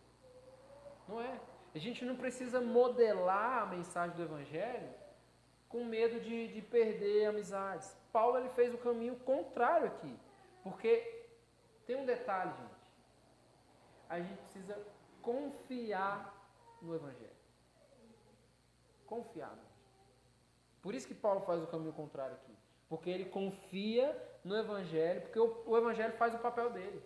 Não é. A gente não precisa modelar a mensagem do Evangelho com medo de perder amizades. Paulo ele fez o caminho contrário aqui. Porque tem um detalhe, gente. A gente precisa confiar no Evangelho. Confiar. Por isso que Paulo faz o caminho contrário aqui. Porque ele confia no Evangelho, porque o Evangelho faz o papel dele.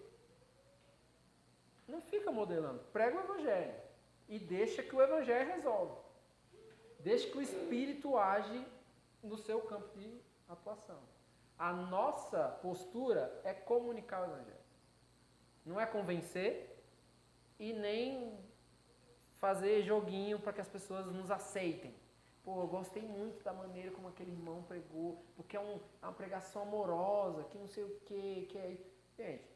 Não fica modelando. Prega o Evangelho. E deixa que o Evangelho resolve. Deixa que o Espírito age no seu campo de atuação. A nossa postura é comunicar o Evangelho. Não é convencer e nem fazer joguinho para que as pessoas nos aceitem. Pô, eu gostei muito da maneira como aquele irmão pregou, porque é uma pregação amorosa, que não sei o que é... Gente,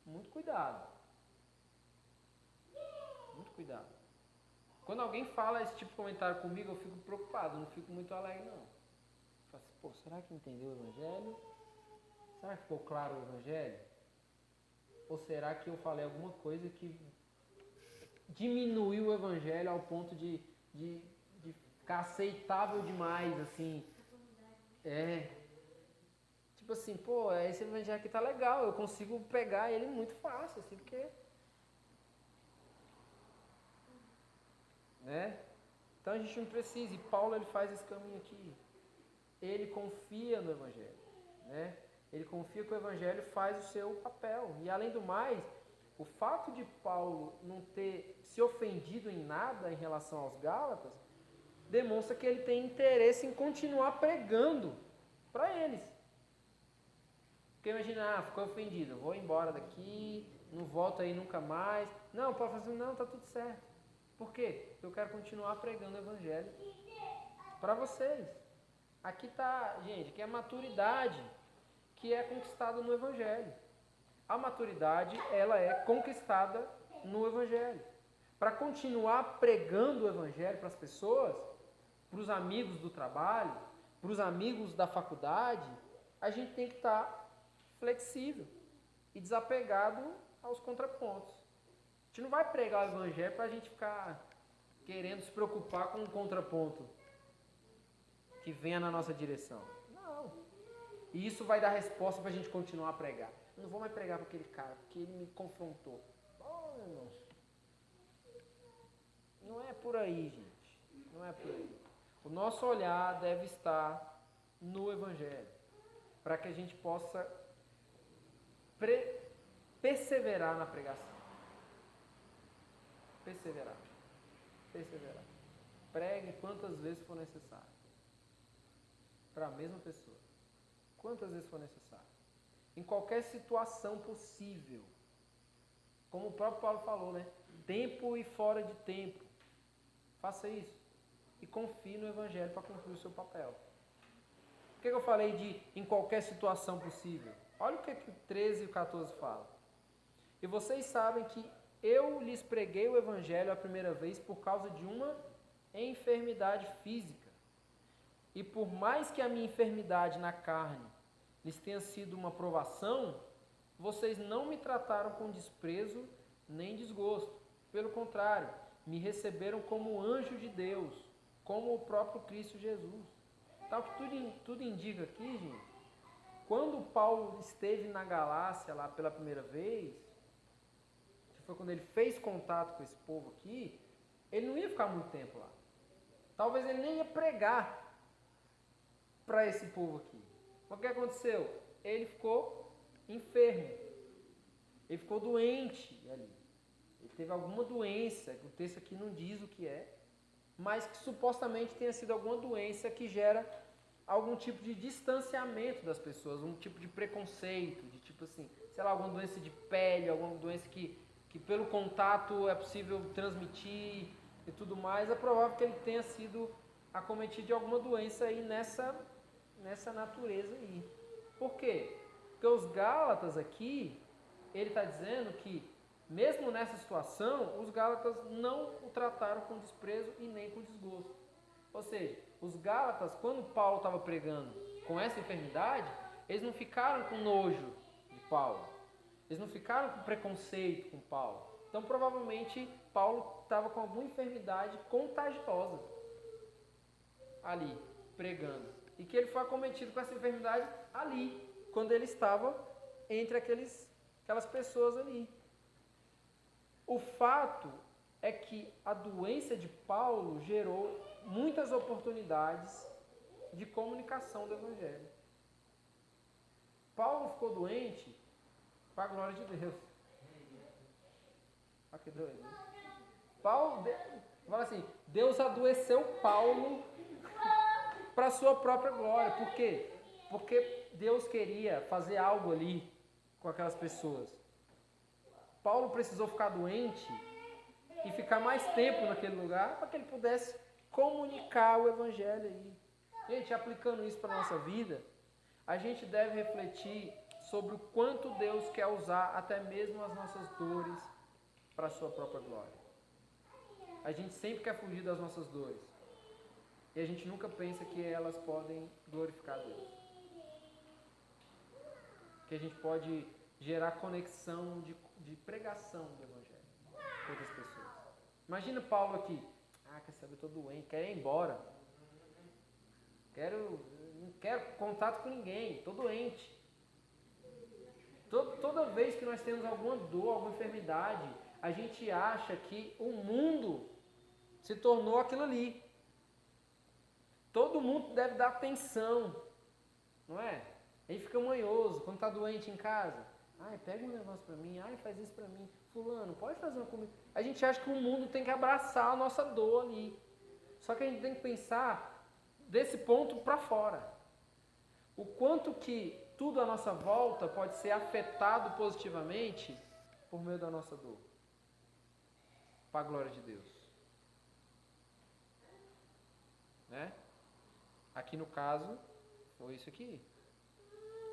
muito cuidado. Muito cuidado. Quando alguém fala esse tipo de comentário comigo, eu fico preocupado, não fico muito alegre, não. Eu falo assim, pô, será que entendeu o Evangelho? Será que ficou claro o Evangelho? Ou será que eu falei alguma coisa que diminuiu o Evangelho ao ponto de ficar aceitável demais, assim? Tipo assim, pô, esse Evangelho aqui tá legal, eu consigo pegar ele muito fácil, assim, porque... Né? Então a gente não precisa, e Paulo ele faz esse caminho aqui. Ele confia no Evangelho, né? Ele confia que o Evangelho faz o seu papel. E além do mais, o fato de Paulo não ter se ofendido em nada em relação aos Gálatas, demonstra que ele tem interesse em continuar pregando para eles. Porque imagina, ficou ofendido, vou embora daqui, não volto aí nunca mais. Não, Paulo fala assim, não, tá tudo certo. Por quê? Porque eu quero continuar pregando o Evangelho para vocês. Aqui está, gente, aqui é a maturidade que é conquistada no Evangelho. A maturidade, ela é conquistada no Evangelho. Para continuar pregando o Evangelho para as pessoas, para os amigos do trabalho, para os amigos da faculdade, a gente tem que estar flexível e desapegado aos contrapontos. A gente não vai pregar o Evangelho para a gente ficar querendo se preocupar com um contraponto que venha na nossa direção. Não. E isso vai dar resposta para a gente continuar a pregar. Eu não vou mais pregar para aquele cara, porque ele me confrontou. Oh, irmãos. Não é por aí, gente. Não é por aí. O nosso olhar deve estar no Evangelho, para que a gente possa perseverar na pregação. Perseverar. Pregue quantas vezes for necessário. Para a mesma pessoa. Quantas vezes for necessário. Em qualquer situação possível. Como o próprio Paulo falou, né? Tempo e fora de tempo. Faça isso. E confie no Evangelho para cumprir o seu papel. Por que eu falei de em qualquer situação possível? Olha o que o 13 e o 14 falam. E vocês sabem que eu lhes preguei o Evangelho a primeira vez por causa de uma enfermidade física. E por mais que a minha enfermidade na carne lhes tenha sido uma provação, vocês não me trataram com desprezo nem desgosto. Pelo contrário, me receberam como anjo de Deus, como o próprio Cristo Jesus. Então, o que tudo indica aqui, gente, quando Paulo esteve na Galácia lá pela primeira vez, que foi quando ele fez contato com esse povo aqui, ele não ia ficar muito tempo lá. Talvez ele nem ia pregar para esse povo aqui. O que aconteceu? Ele ficou enfermo. Ele ficou doente ali. Ele teve alguma doença, o texto aqui não diz o que é, mas que supostamente tenha sido alguma doença que gera algum tipo de distanciamento das pessoas, um tipo de preconceito, de tipo assim, sei lá, alguma doença de pele, alguma doença que pelo contato é possível transmitir e tudo mais. É provável que ele tenha sido acometido de alguma doença aí nessa natureza aí. Por quê? Porque os Gálatas aqui, ele está dizendo que mesmo nessa situação, os Gálatas não o trataram com desprezo e nem com desgosto. Ou seja, os Gálatas, quando Paulo estava pregando com essa enfermidade, eles não ficaram com nojo de Paulo. Eles não ficaram com preconceito com Paulo. Então, provavelmente, Paulo estava com alguma enfermidade contagiosa ali, pregando. E que ele foi acometido com essa enfermidade ali, quando ele estava entre aquelas pessoas ali. O fato é que a doença de Paulo gerou muitas oportunidades de comunicação do Evangelho. Paulo ficou doente para a glória de Deus. Olha que doido. Paulo, fala assim, Deus adoeceu Paulo para a sua própria glória. Por quê? Porque Deus queria fazer algo ali com aquelas pessoas. Paulo precisou ficar doente e ficar mais tempo naquele lugar para que ele pudesse comunicar o Evangelho aí. Gente, aplicando isso para a nossa vida, a gente deve refletir sobre o quanto Deus quer usar até mesmo as nossas dores para a sua própria glória. A gente sempre quer fugir das nossas dores. E a gente nunca pensa que elas podem glorificar Deus. Que a gente pode gerar conexão de pregação do Evangelho com outras pessoas. Imagina Paulo aqui. Quer saber, eu estou doente, quero ir embora. Não quero contato com ninguém, estou doente. Toda vez que nós temos alguma dor, alguma enfermidade, a gente acha que o mundo se tornou aquilo ali. Todo mundo deve dar atenção, não é? Aí fica manhoso, quando está doente em casa. Pega um negócio para mim, faz isso para mim. Fulano, pode fazer uma comida. A gente acha que o mundo tem que abraçar a nossa dor ali. Só que a gente tem que pensar desse ponto para fora. O quanto que tudo à nossa volta pode ser afetado positivamente por meio da nossa dor. Para a glória de Deus. Né? Aqui no caso, foi isso aqui.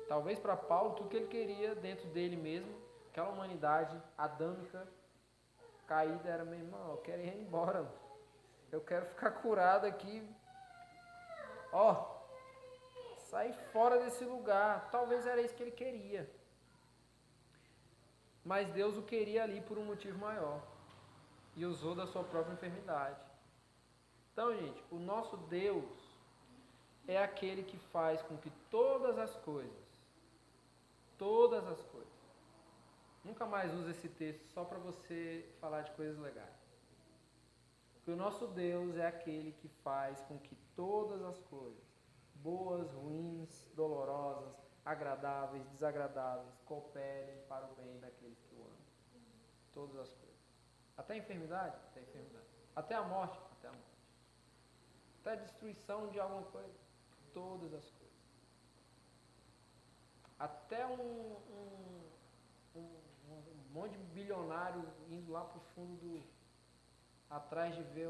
Talvez para Paulo, tudo que ele queria dentro dele mesmo, aquela humanidade adâmica, caída, era meu irmão, eu quero ir embora. Eu quero ficar curado aqui. Sair fora desse lugar. Talvez era isso que ele queria. Mas Deus o queria ali por um motivo maior. E usou da sua própria enfermidade. Então, gente, o nosso Deus é aquele que faz com que todas as coisas, nunca mais use esse texto só para você falar de coisas legais. Porque o nosso Deus é aquele que faz com que todas as coisas, boas, ruins, dolorosas, agradáveis, desagradáveis, cooperem para o bem daqueles que o amam. Todas as coisas. Até a enfermidade? Até a enfermidade. Até a morte? Até a morte. Até a destruição de alguma coisa? Todas as coisas. Até um monte de bilionário indo lá para o fundo atrás de ver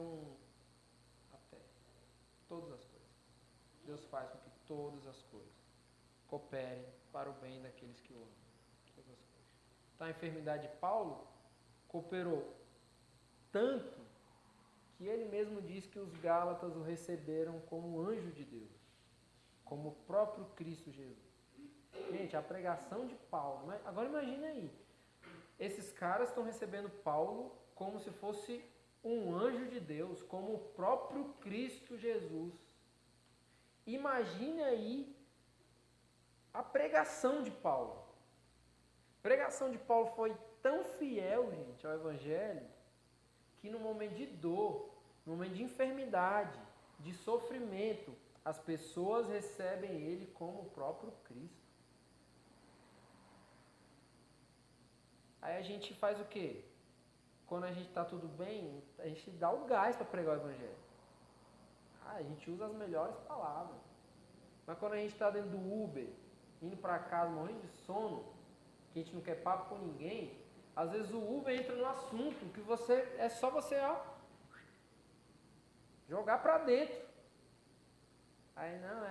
Todas as coisas. Deus faz com que todas as coisas cooperem para o bem daqueles que o amam. Todas as coisas. Então a enfermidade de Paulo cooperou tanto que ele mesmo diz que os Gálatas o receberam como anjo de Deus, como o próprio Cristo Jesus. Gente, a pregação de Paulo, agora imagine aí, esses caras estão recebendo Paulo como se fosse um anjo de Deus, como o próprio Cristo Jesus. Imagine aí a pregação de Paulo. A pregação de Paulo foi tão fiel, gente, ao Evangelho, que no momento de dor, no momento de enfermidade, de sofrimento, as pessoas recebem ele como o próprio Cristo. Aí a gente faz o quê? Quando a gente está tudo bem, a gente dá o gás para pregar o Evangelho. A gente usa as melhores palavras. Mas quando a gente está dentro do Uber, indo para casa morrendo de sono, que a gente não quer papo com ninguém, às vezes o Uber entra no assunto que é só você jogar para dentro. Aí não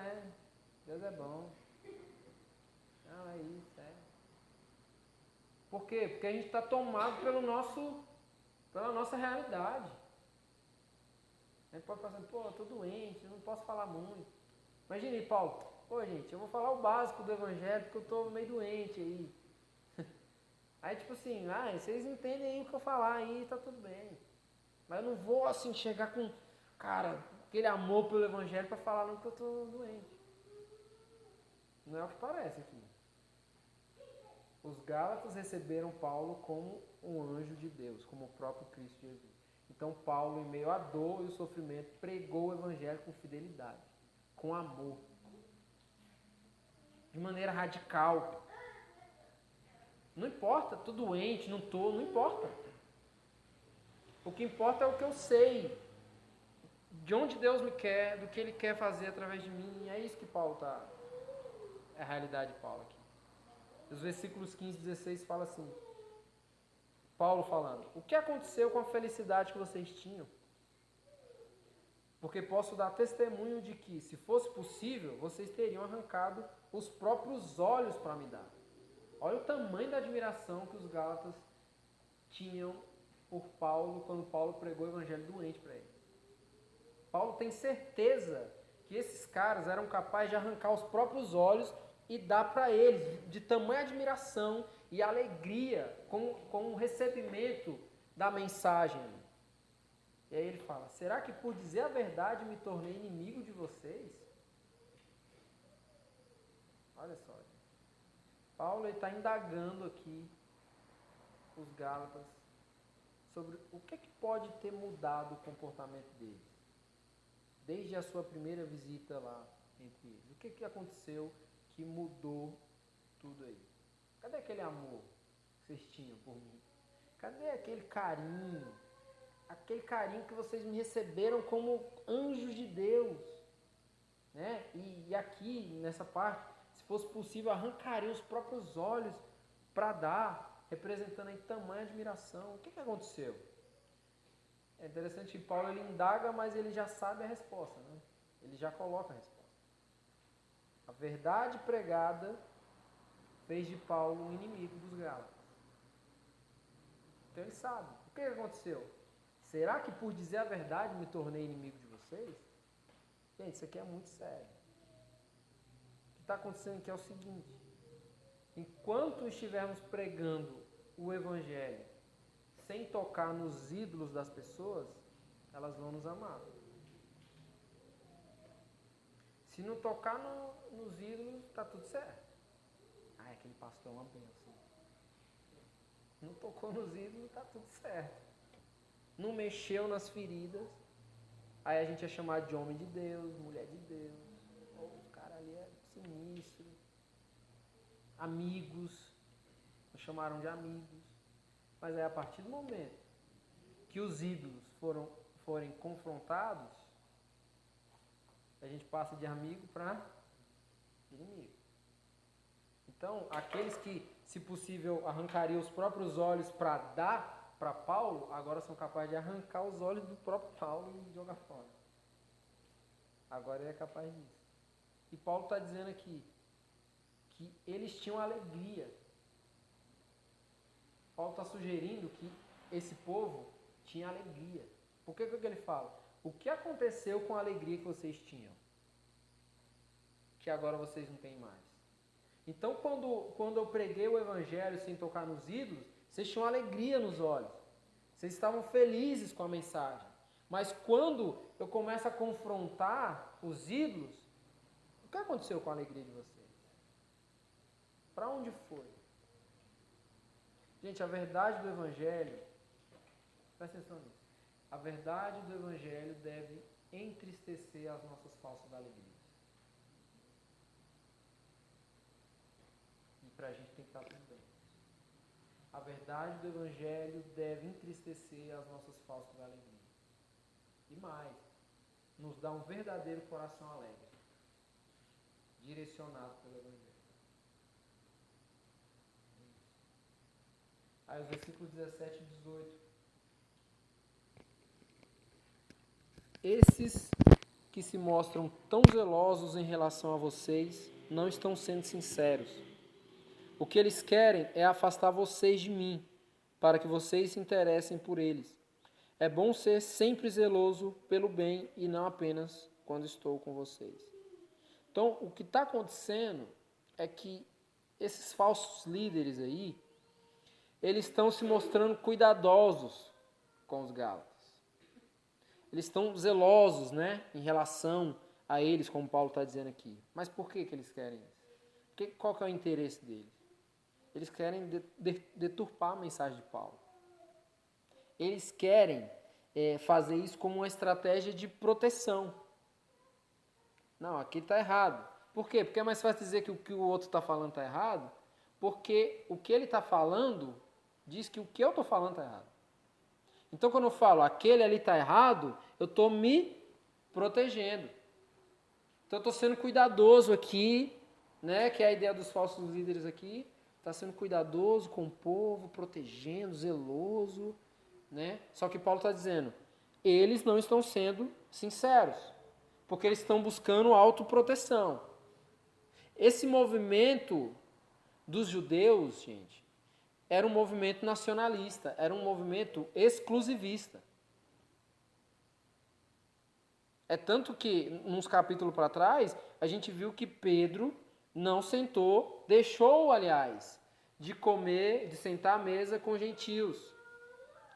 Deus é bom. Não, é isso, Por quê? Porque a gente está tomado pela nossa realidade. A gente pode pensar, eu estou doente, eu não posso falar muito. Imagine aí, Paulo, gente, eu vou falar o básico do Evangelho porque eu estou meio doente aí. Aí tipo assim, vocês entendem aí o que eu falar aí, tá tudo bem. Mas eu não vou assim chegar com, aquele amor pelo Evangelho para falar não que eu estou doente. Não é o que parece aqui. Os Gálatas receberam Paulo como um anjo de Deus, como o próprio Cristo Jesus. Então Paulo, em meio à dor e o sofrimento, pregou o Evangelho com fidelidade, com amor, de maneira radical. Não importa, estou doente, não estou, não importa. O que importa é o que eu sei, de onde Deus me quer, do que Ele quer fazer através de mim. É isso que Paulo está. É a realidade de Paulo aqui. Os versículos 15 e 16 fala assim, Paulo falando, o que aconteceu com a felicidade que vocês tinham? Porque posso dar testemunho de que, se fosse possível, vocês teriam arrancado os próprios olhos para me dar. Olha o tamanho da admiração que os Gálatas tinham por Paulo, quando Paulo pregou o Evangelho doente para ele. Paulo tem certeza que esses caras eram capazes de arrancar os próprios olhos e dar para eles, de tamanha admiração e alegria com o recebimento da mensagem. E aí ele fala, será que por dizer a verdade me tornei inimigo de vocês? Olha só. Paulo está indagando aqui os Gálatas sobre o que pode ter mudado o comportamento deles. Desde a sua primeira visita lá entre eles. O que aconteceu que mudou tudo aí? Cadê aquele amor que vocês tinham por mim? Cadê aquele carinho? Aquele carinho que vocês me receberam como anjos de Deus. Né? E aqui, nessa parte, se fosse possível, arrancariam os próprios olhos para dar, representando aí tamanha admiração. O que aconteceu? É interessante que Paulo ele indaga, mas ele já sabe a resposta. Né? Ele já coloca a resposta. A verdade pregada fez de Paulo um inimigo dos Gálatas. Então ele sabe. O que aconteceu? Será que por dizer a verdade me tornei inimigo de vocês? Gente, isso aqui é muito sério. O que está acontecendo aqui é o seguinte. Enquanto estivermos pregando o Evangelho sem tocar nos ídolos das pessoas, elas vão nos amar. Se não tocar nos ídolos, está tudo certo. Aquele pastor é uma bênção. Não tocou nos ídolos, está tudo certo. Não mexeu nas feridas, aí a gente é chamado de homem de Deus, mulher de Deus. O cara ali é sinistro. Amigos, nos chamaram de amigos. Mas aí a partir do momento que os ídolos forem confrontados, a gente passa de amigo para inimigo. Então, aqueles que, se possível, arrancariam os próprios olhos para dar para Paulo, agora são capazes de arrancar os olhos do próprio Paulo e jogar fora. Agora ele é capaz disso. E Paulo está dizendo aqui que eles tinham alegria. Paulo está sugerindo que esse povo tinha alegria. Por que ele fala? O que aconteceu com a alegria que vocês tinham? Que agora vocês não têm mais. Então, quando eu preguei o evangelho sem tocar nos ídolos, vocês tinham alegria nos olhos. Vocês estavam felizes com a mensagem. Mas quando eu começo a confrontar os ídolos, o que aconteceu com a alegria de vocês? Para onde foi? Gente, a verdade do evangelho, presta atenção nisso. A verdade do evangelho deve entristecer as nossas falsas alegrias. E para a gente tem que estar tudo bem. A verdade do evangelho deve entristecer as nossas falsas alegrias. E mais, nos dá um verdadeiro coração alegre, direcionado pelo evangelho. Aí os versículos 17 e 18. Esses que se mostram tão zelosos em relação a vocês não estão sendo sinceros. O que eles querem é afastar vocês de mim, para que vocês se interessem por eles. É bom ser sempre zeloso pelo bem e não apenas quando estou com vocês. Então, o que está acontecendo é que esses falsos líderes aí, eles estão se mostrando cuidadosos com os gálatas. Eles estão zelosos, né, em relação a eles, como Paulo está dizendo aqui. Mas por que eles querem isso? Qual que é o interesse deles? Eles querem deturpar a mensagem de Paulo. Eles querem fazer isso como uma estratégia de proteção. Não, aqui está errado. Por quê? Porque é mais fácil dizer que o que o outro está falando está errado, porque o que ele está falando diz que o que eu estou falando está errado. Então, quando eu falo aquele ali está errado, eu estou me protegendo. Então, eu estou sendo cuidadoso aqui, né? Que é a ideia dos falsos líderes aqui. Está sendo cuidadoso com o povo, protegendo, zeloso, né? Só que Paulo está dizendo, eles não estão sendo sinceros, porque eles estão buscando autoproteção. Esse movimento dos judeus, gente, era um movimento nacionalista, era um movimento exclusivista. É tanto que, uns capítulos para trás, a gente viu que Pedro não sentou, deixou, aliás, de comer, de sentar à mesa com gentios.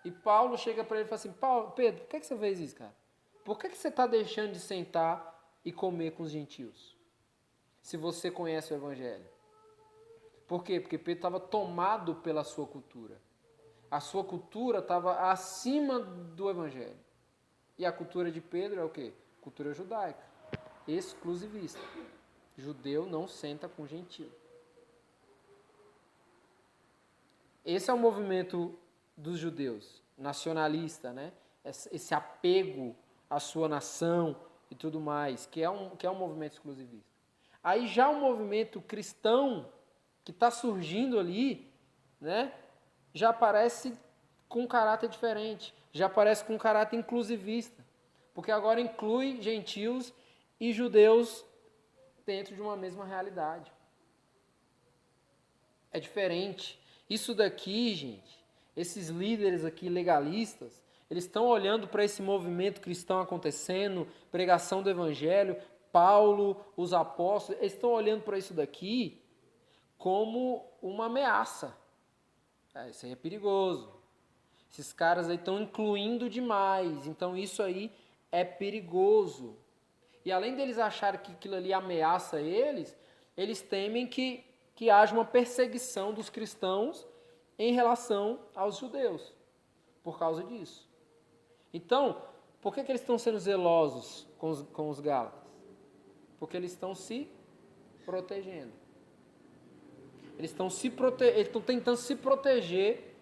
E Paulo chega para ele e fala assim, Pedro, por que você fez isso, cara? Por que você está deixando de sentar e comer com os gentios? Se você conhece o evangelho. Por quê? Porque Pedro estava tomado pela sua cultura. A sua cultura estava acima do evangelho. E a cultura de Pedro é o quê? Cultura judaica, exclusivista. Judeu não senta com gentio. Esse é o movimento dos judeus, nacionalista, né? Esse apego à sua nação e tudo mais, que é um movimento exclusivista. Aí já o movimento cristão que está surgindo ali, né, já aparece com um caráter diferente, já aparece com um caráter inclusivista, porque agora inclui gentios e judeus dentro de uma mesma realidade. É diferente. Isso daqui, gente, esses líderes aqui legalistas, eles estão olhando para esse movimento cristão acontecendo, pregação do evangelho, Paulo, os apóstolos, eles estão olhando para isso daqui como uma ameaça. Isso aí é perigoso. Esses caras aí estão incluindo demais, então isso aí é perigoso. E além deles acharem que aquilo ali ameaça eles temem que haja uma perseguição dos cristãos em relação aos judeus, por causa disso. Então, por que eles estão sendo zelosos com os gálatas? Porque eles estão se protegendo. Eles estão tentando se proteger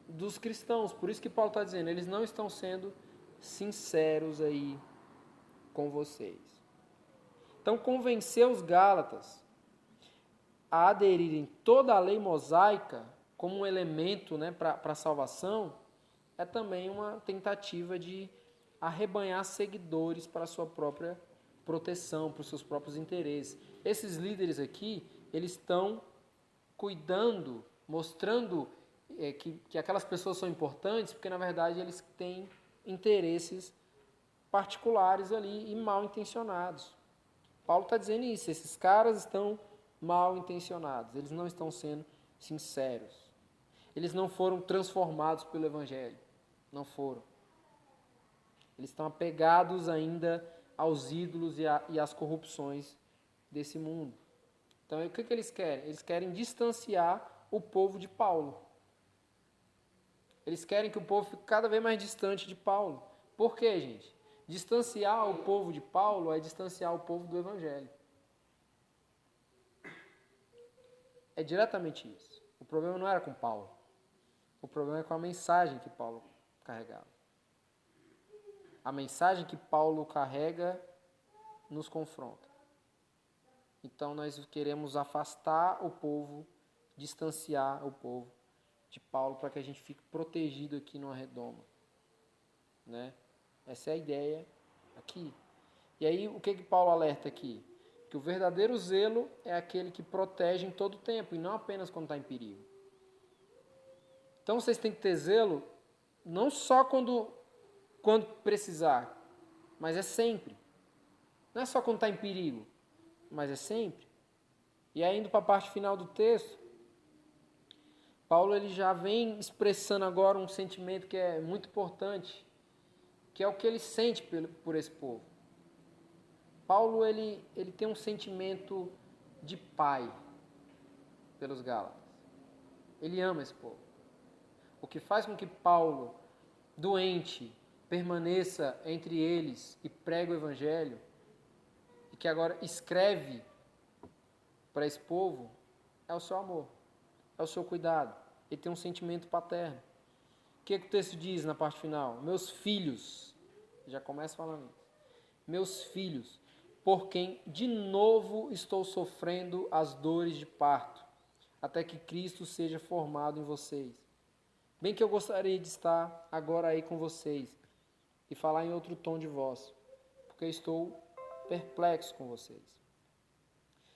dos cristãos. Por isso que Paulo está dizendo, eles não estão sendo sinceros aí com vocês. Então, convencer os gálatas a aderirem toda a lei mosaica como um elemento, né, para a salvação, é também uma tentativa de arrebanhar seguidores para a sua própria proteção, para os seus próprios interesses. Esses líderes aqui, eles estão cuidando, mostrando que aquelas pessoas são importantes, porque na verdade eles têm interesses particulares ali e mal intencionados. Paulo está dizendo isso, esses caras estão mal intencionados, eles não estão sendo sinceros. Eles não foram transformados pelo Evangelho, não foram. Eles estão apegados ainda aos ídolos e às corrupções desse mundo. Então, o que eles querem? Eles querem distanciar o povo de Paulo. Eles querem que o povo fique cada vez mais distante de Paulo. Por quê, gente? Distanciar o povo de Paulo é distanciar o povo do Evangelho. É diretamente isso. O problema não era com Paulo. O problema é com a mensagem que Paulo carregava. A mensagem que Paulo carrega nos confronta. Então nós queremos afastar o povo, distanciar o povo de Paulo para que a gente fique protegido aqui numa redoma. Né? Essa é a ideia aqui. E aí o que Paulo alerta aqui? Que o verdadeiro zelo é aquele que protege em todo tempo e não apenas quando está em perigo. Então vocês têm que ter zelo não só quando precisar, mas é sempre. Não é só quando está em perigo, mas é sempre. E aí, indo para a parte final do texto, Paulo ele já vem expressando agora um sentimento que é muito importante, que é o que ele sente por esse povo. Paulo ele tem um sentimento de pai pelos Gálatas. Ele ama esse povo. O que faz com que Paulo, doente, permaneça entre eles e pregue o Evangelho, e que agora escreve para esse povo, é o seu amor, é o seu cuidado. Ele tem um sentimento paterno. O que o texto diz na parte final? Meus filhos, já começa falando isso. Meus filhos, por quem de novo estou sofrendo as dores de parto, até que Cristo seja formado em vocês. Bem que eu gostaria de estar agora aí com vocês e falar em outro tom de voz, porque eu estou perplexo com vocês.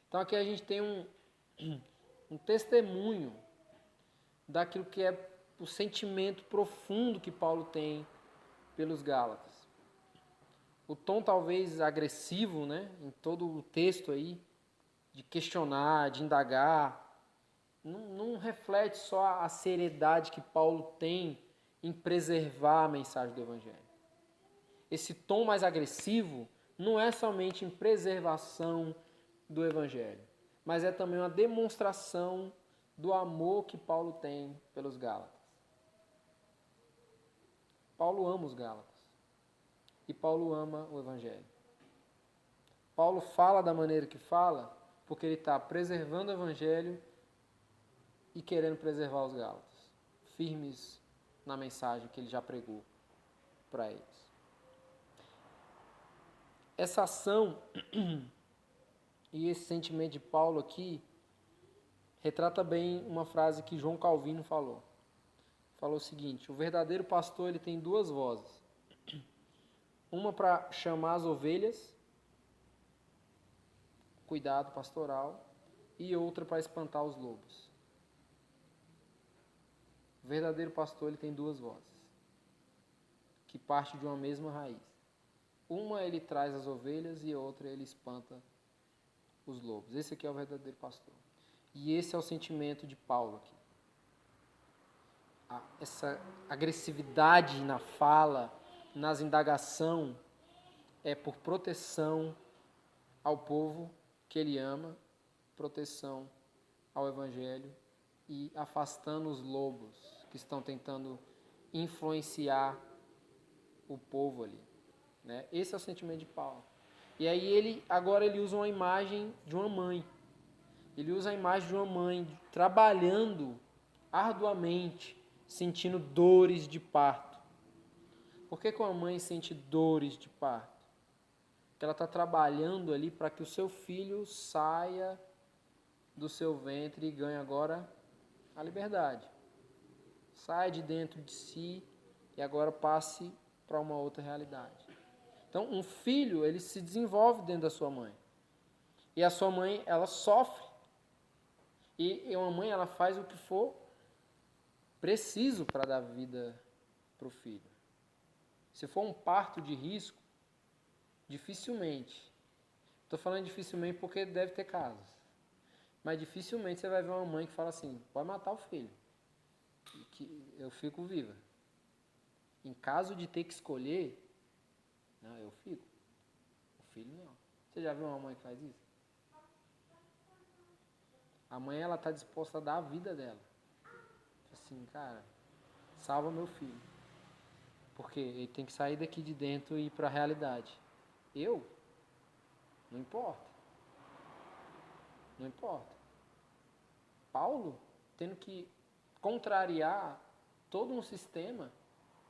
Então aqui a gente tem um testemunho daquilo que é o sentimento profundo que Paulo tem pelos Gálatas. O tom talvez agressivo, né, em todo o texto aí, de questionar, de indagar, não reflete só a seriedade que Paulo tem em preservar a mensagem do Evangelho. Esse tom mais agressivo não é somente em preservação do Evangelho, mas é também uma demonstração do amor que Paulo tem pelos Gálatas. Paulo ama os Gálatas e Paulo ama o Evangelho. Paulo fala da maneira que fala porque ele está preservando o Evangelho e querendo preservar os Gálatas, firmes na mensagem que ele já pregou para eles. Essa ação e esse sentimento de Paulo aqui retrata bem uma frase que João Calvino falou. Falou o seguinte: o verdadeiro pastor ele tem duas vozes. Uma para chamar as ovelhas, cuidado pastoral, e outra para espantar os lobos. O verdadeiro pastor ele tem duas vozes, que partem de uma mesma raiz. Uma ele traz as ovelhas e outra ele espanta os lobos. Esse aqui é o verdadeiro pastor. E esse é o sentimento de Paulo aqui. Essa agressividade na fala, nas indagação, é por proteção ao povo que ele ama, proteção ao Evangelho e afastando os lobos que estão tentando influenciar o povo ali. Né? Esse é o sentimento de Paulo. E aí agora ele usa uma imagem de uma mãe. Ele usa a imagem de uma mãe trabalhando arduamente, sentindo dores de parto. Por que uma mãe sente dores de parto? Porque ela está trabalhando ali para que o seu filho saia do seu ventre e ganhe agora a liberdade. Saia de dentro de si e agora passe para uma outra realidade. Então, um filho, ele se desenvolve dentro da sua mãe. E a sua mãe, ela sofre. E uma mãe, ela faz o que for preciso para dar vida para o filho. Se for um parto de risco, dificilmente. Estou falando dificilmente porque deve ter casos. Mas dificilmente você vai ver uma mãe que fala assim, pode matar o filho, que eu fico viva. Em caso de ter que escolher, não, eu fico. O filho não. Você já viu uma mãe que faz isso? A mãe, ela está disposta a dar a vida dela. Assim, cara, salva meu filho. Porque ele tem que sair daqui de dentro e ir para a realidade. Eu? Não importa. Não importa. Paulo tendo que contrariar todo um sistema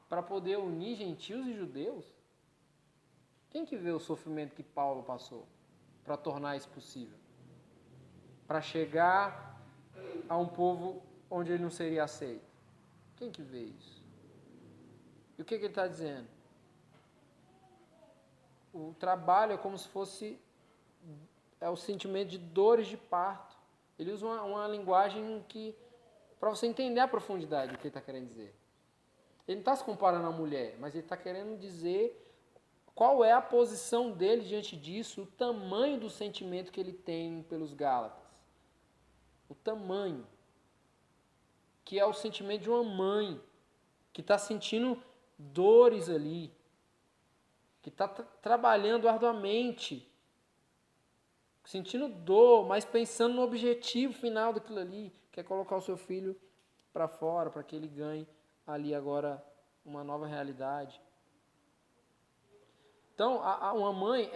para poder unir gentios e judeus. Quem que vê o sofrimento que Paulo passou para tornar isso possível? Para chegar a um povo onde ele não seria aceito. Quem que vê isso? E o que ele está dizendo? O trabalho é como se fosse o sentimento de dores de parto. Ele usa uma linguagem que, para você entender a profundidade do que ele está querendo dizer. Ele não está se comparando à mulher, mas ele está querendo dizer qual é a posição dele diante disso, o tamanho do sentimento que ele tem pelos Gálatas. O tamanho. Que é o sentimento de uma mãe que está sentindo dores ali, que está trabalhando arduamente, sentindo dor, mas pensando no objetivo final daquilo ali, que é colocar o seu filho para fora, para que ele ganhe ali agora uma nova realidade. Então, uma mãe,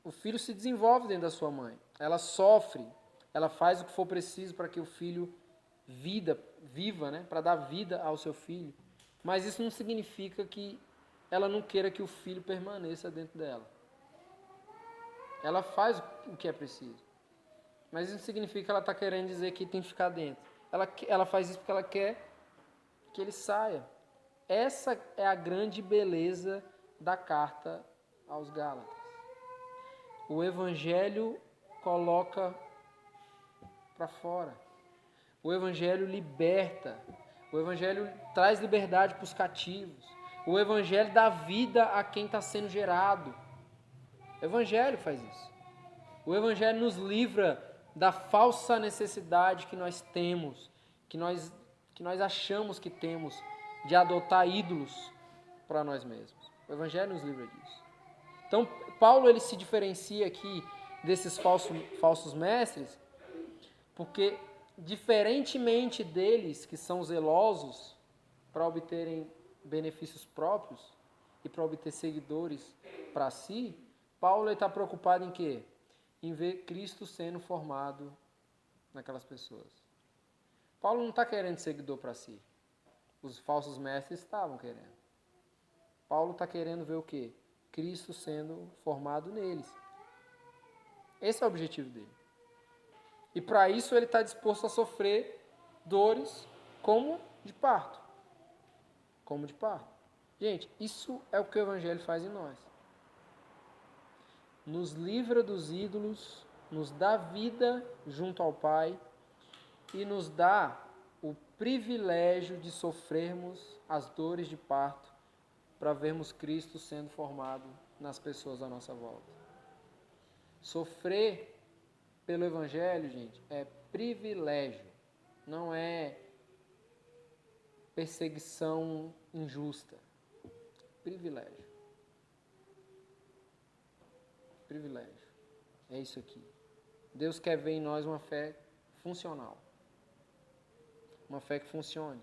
o filho se desenvolve dentro da sua mãe, ela sofre, ela faz o que for preciso para que o filho viva, né, para dar vida ao seu filho. Mas isso não significa que ela não queira que o filho permaneça dentro dela. Ela faz o que é preciso. Mas isso não significa que ela está querendo dizer que tem que ficar dentro. Ela faz isso porque ela quer que ele saia. Essa é a grande beleza da carta aos Gálatas. O Evangelho coloca para fora. O Evangelho liberta. O Evangelho traz liberdade para os cativos. O Evangelho dá vida a quem está sendo gerado. O Evangelho faz isso. O Evangelho nos livra da falsa necessidade que nós temos, que nós achamos que temos, de adotar ídolos para nós mesmos. O Evangelho nos livra disso. Então, Paulo ele se diferencia aqui desses falsos mestres, porque, diferentemente deles, que são zelosos para obterem benefícios próprios e para obter seguidores para si, Paulo está preocupado em quê? Em ver Cristo sendo formado naquelas pessoas. Paulo não está querendo seguidor para si. Os falsos mestres estavam querendo. Paulo está querendo ver o quê? Cristo sendo formado neles. Esse é o objetivo dele. E para isso ele está disposto a sofrer dores como de parto. Como de parto. Gente, isso é o que o Evangelho faz em nós. Nos livra dos ídolos, nos dá vida junto ao Pai e nos dá o privilégio de sofrermos as dores de parto para vermos Cristo sendo formado nas pessoas à nossa volta. Sofrer pelo Evangelho, gente, é privilégio, não é perseguição injusta. Privilégio. Privilégio. É isso aqui. Deus quer ver em nós uma fé funcional. Uma fé que funcione.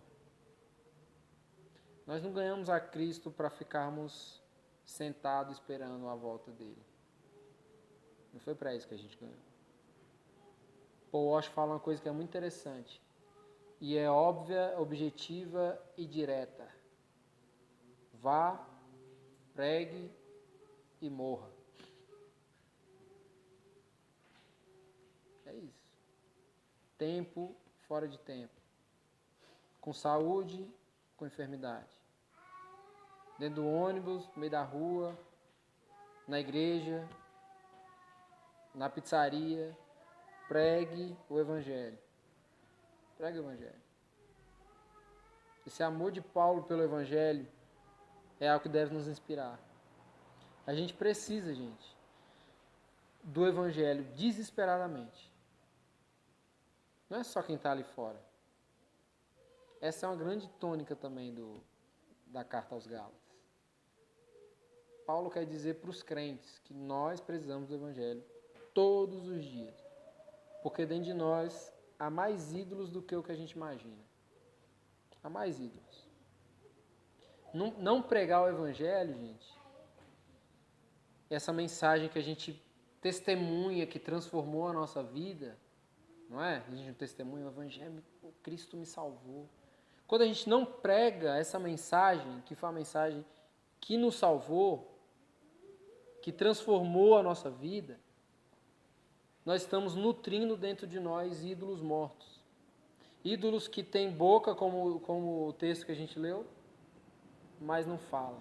Nós não ganhamos a Cristo para ficarmos sentados esperando a volta dele. Não foi para isso que a gente ganhou. Paul Walsh fala uma coisa que é muito interessante. E é óbvia, objetiva e direta. Vá, pregue e morra. É isso. Tempo fora de tempo. Com saúde, com enfermidade. dentro do ônibus, no meio da rua, na igreja, na pizzaria. Pregue o Evangelho. Pregue o Evangelho. Esse amor de Paulo pelo Evangelho é algo que deve nos inspirar. A gente precisa, gente, do Evangelho desesperadamente. Não é só quem está ali fora. Essa é uma grande tônica também da carta aos Gálatas. Paulo quer dizer para os crentes que nós precisamos do Evangelho todos os dias. Porque dentro de nós há mais ídolos do que o que a gente imagina. Há mais ídolos. Não pregar o Evangelho, gente, essa mensagem que a gente testemunha, que transformou a nossa vida, não é? A gente não testemunha o Evangelho, o Cristo me salvou. Quando a gente não prega essa mensagem, que foi a mensagem que nos salvou, que transformou a nossa vida, nós estamos nutrindo dentro de nós ídolos mortos. Ídolos que têm boca, como o texto que a gente leu, mas não fala.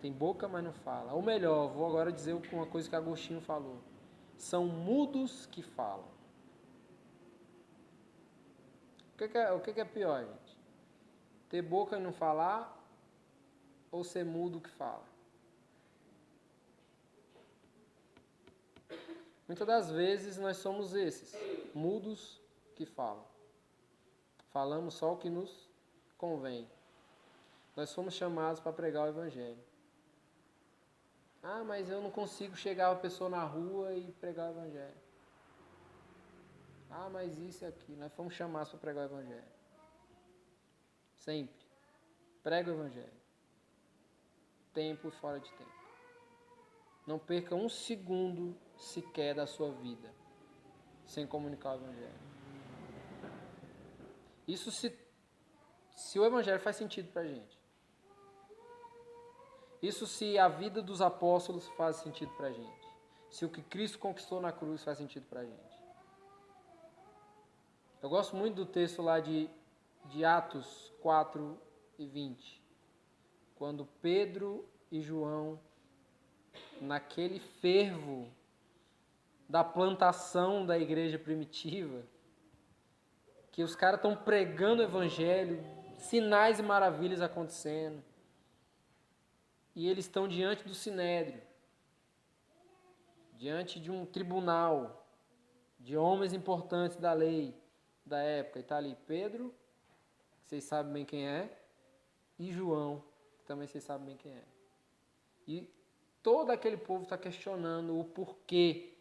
Tem boca, mas não fala. Ou melhor, vou agora dizer uma coisa que Agostinho falou. São mudos que falam. O que é pior, gente? Ter boca e não falar, ou ser mudo que fala? Muitas das vezes nós somos esses, mudos que falam. Falamos só o que nos convém. Nós fomos chamados para pregar o Evangelho. Ah, mas eu não consigo chegar a pessoa na rua e pregar o Evangelho. Ah, mas isso e aquilo. Nós fomos chamados para pregar o Evangelho. Sempre. Prega o Evangelho. Tempo e fora de tempo. Não perca um segundo sequer da sua vida sem comunicar o Evangelho. Isso se o Evangelho faz sentido para a gente. Isso se a vida dos apóstolos faz sentido para a gente. Se o que Cristo conquistou na cruz faz sentido para a gente. Eu gosto muito do texto lá de Atos 4 e 20. Quando Pedro e João, naquele fervo da plantação da igreja primitiva, que os caras estão pregando o Evangelho, sinais e maravilhas acontecendo, e eles estão diante do Sinédrio, diante de um tribunal de homens importantes da lei da época. E está ali Pedro, que vocês sabem bem quem é, e João, que também vocês sabem bem quem é. E todo aquele povo está questionando o porquê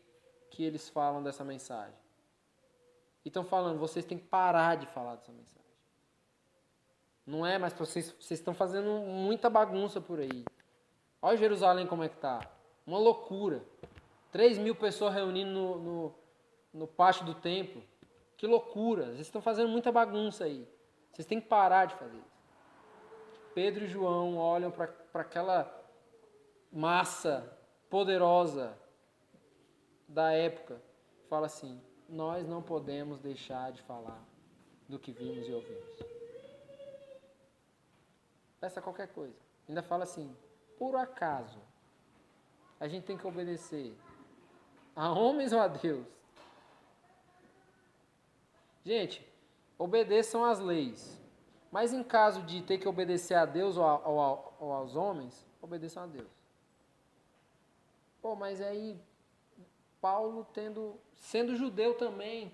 que eles falam dessa mensagem. E estão falando, vocês têm que parar de falar dessa mensagem. Não é mais para vocês estão fazendo muita bagunça por aí. Olha Jerusalém como é que está. Uma loucura. 3.000 pessoas reunindo no pátio do templo. Que loucura. Vocês estão fazendo muita bagunça aí. Vocês têm que parar de fazer isso. Pedro e João olham para aquela massa poderosa da época e falam assim, nós não podemos deixar de falar do que vimos e ouvimos. Peça qualquer coisa. Ainda fala assim, por acaso, a gente tem que obedecer a homens ou a Deus? Gente, obedeçam às leis. Mas em caso de ter que obedecer a Deus ou aos homens, obedeçam a Deus. Pô, mas aí, Paulo sendo judeu também,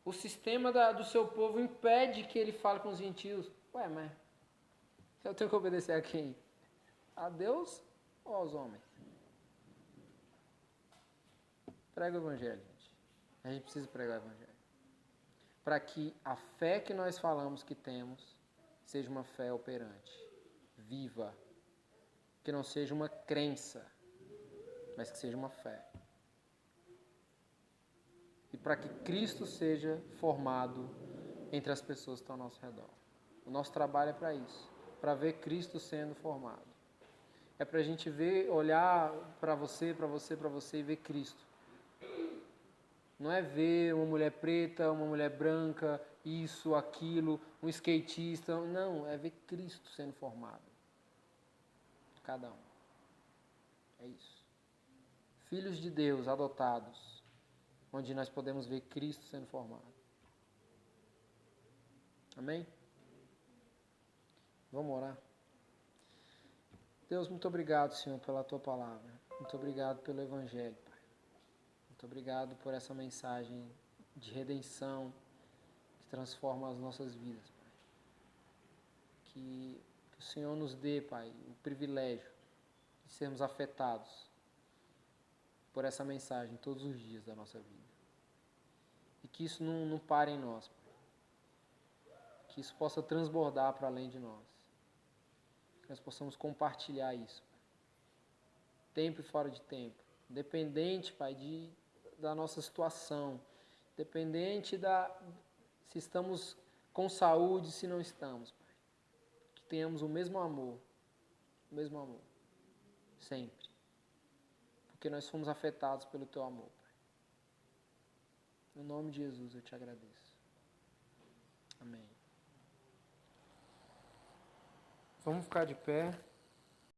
o sistema do seu povo impede que ele fale com os gentios. Ué, mas eu tenho que obedecer a quem? A Deus ou aos homens? Prega o Evangelho, gente. A gente precisa pregar o Evangelho. Para que a fé que nós falamos que temos seja uma fé operante, viva. Que não seja uma crença, mas que seja uma fé. E para que Cristo seja formado entre as pessoas que estão ao nosso redor. O nosso trabalho é para isso. Para ver Cristo sendo formado. É para a gente olhar para você e ver Cristo. Não é ver uma mulher preta, uma mulher branca, isso, aquilo, um skatista. Não, é ver Cristo sendo formado. Cada um. É isso. Filhos de Deus, adotados, onde nós podemos ver Cristo sendo formado. Amém? Vamos orar. Deus, muito obrigado, Senhor, pela Tua palavra. Muito obrigado pelo Evangelho, Pai. Muito obrigado por essa mensagem de redenção que transforma as nossas vidas, Pai. Que o Senhor nos dê, Pai, o privilégio de sermos afetados por essa mensagem todos os dias da nossa vida. E que isso não pare em nós, Pai. Que isso possa transbordar para além de nós. Que nós possamos compartilhar isso, Pai. Tempo e fora de tempo. Independente, Pai, da nossa situação. Independente se estamos com saúde, se não estamos, Pai. Que tenhamos o mesmo amor. O mesmo amor. Sempre. Porque nós fomos afetados pelo Teu amor, Pai. No nome de Jesus eu te agradeço. Amém. Vamos ficar de pé.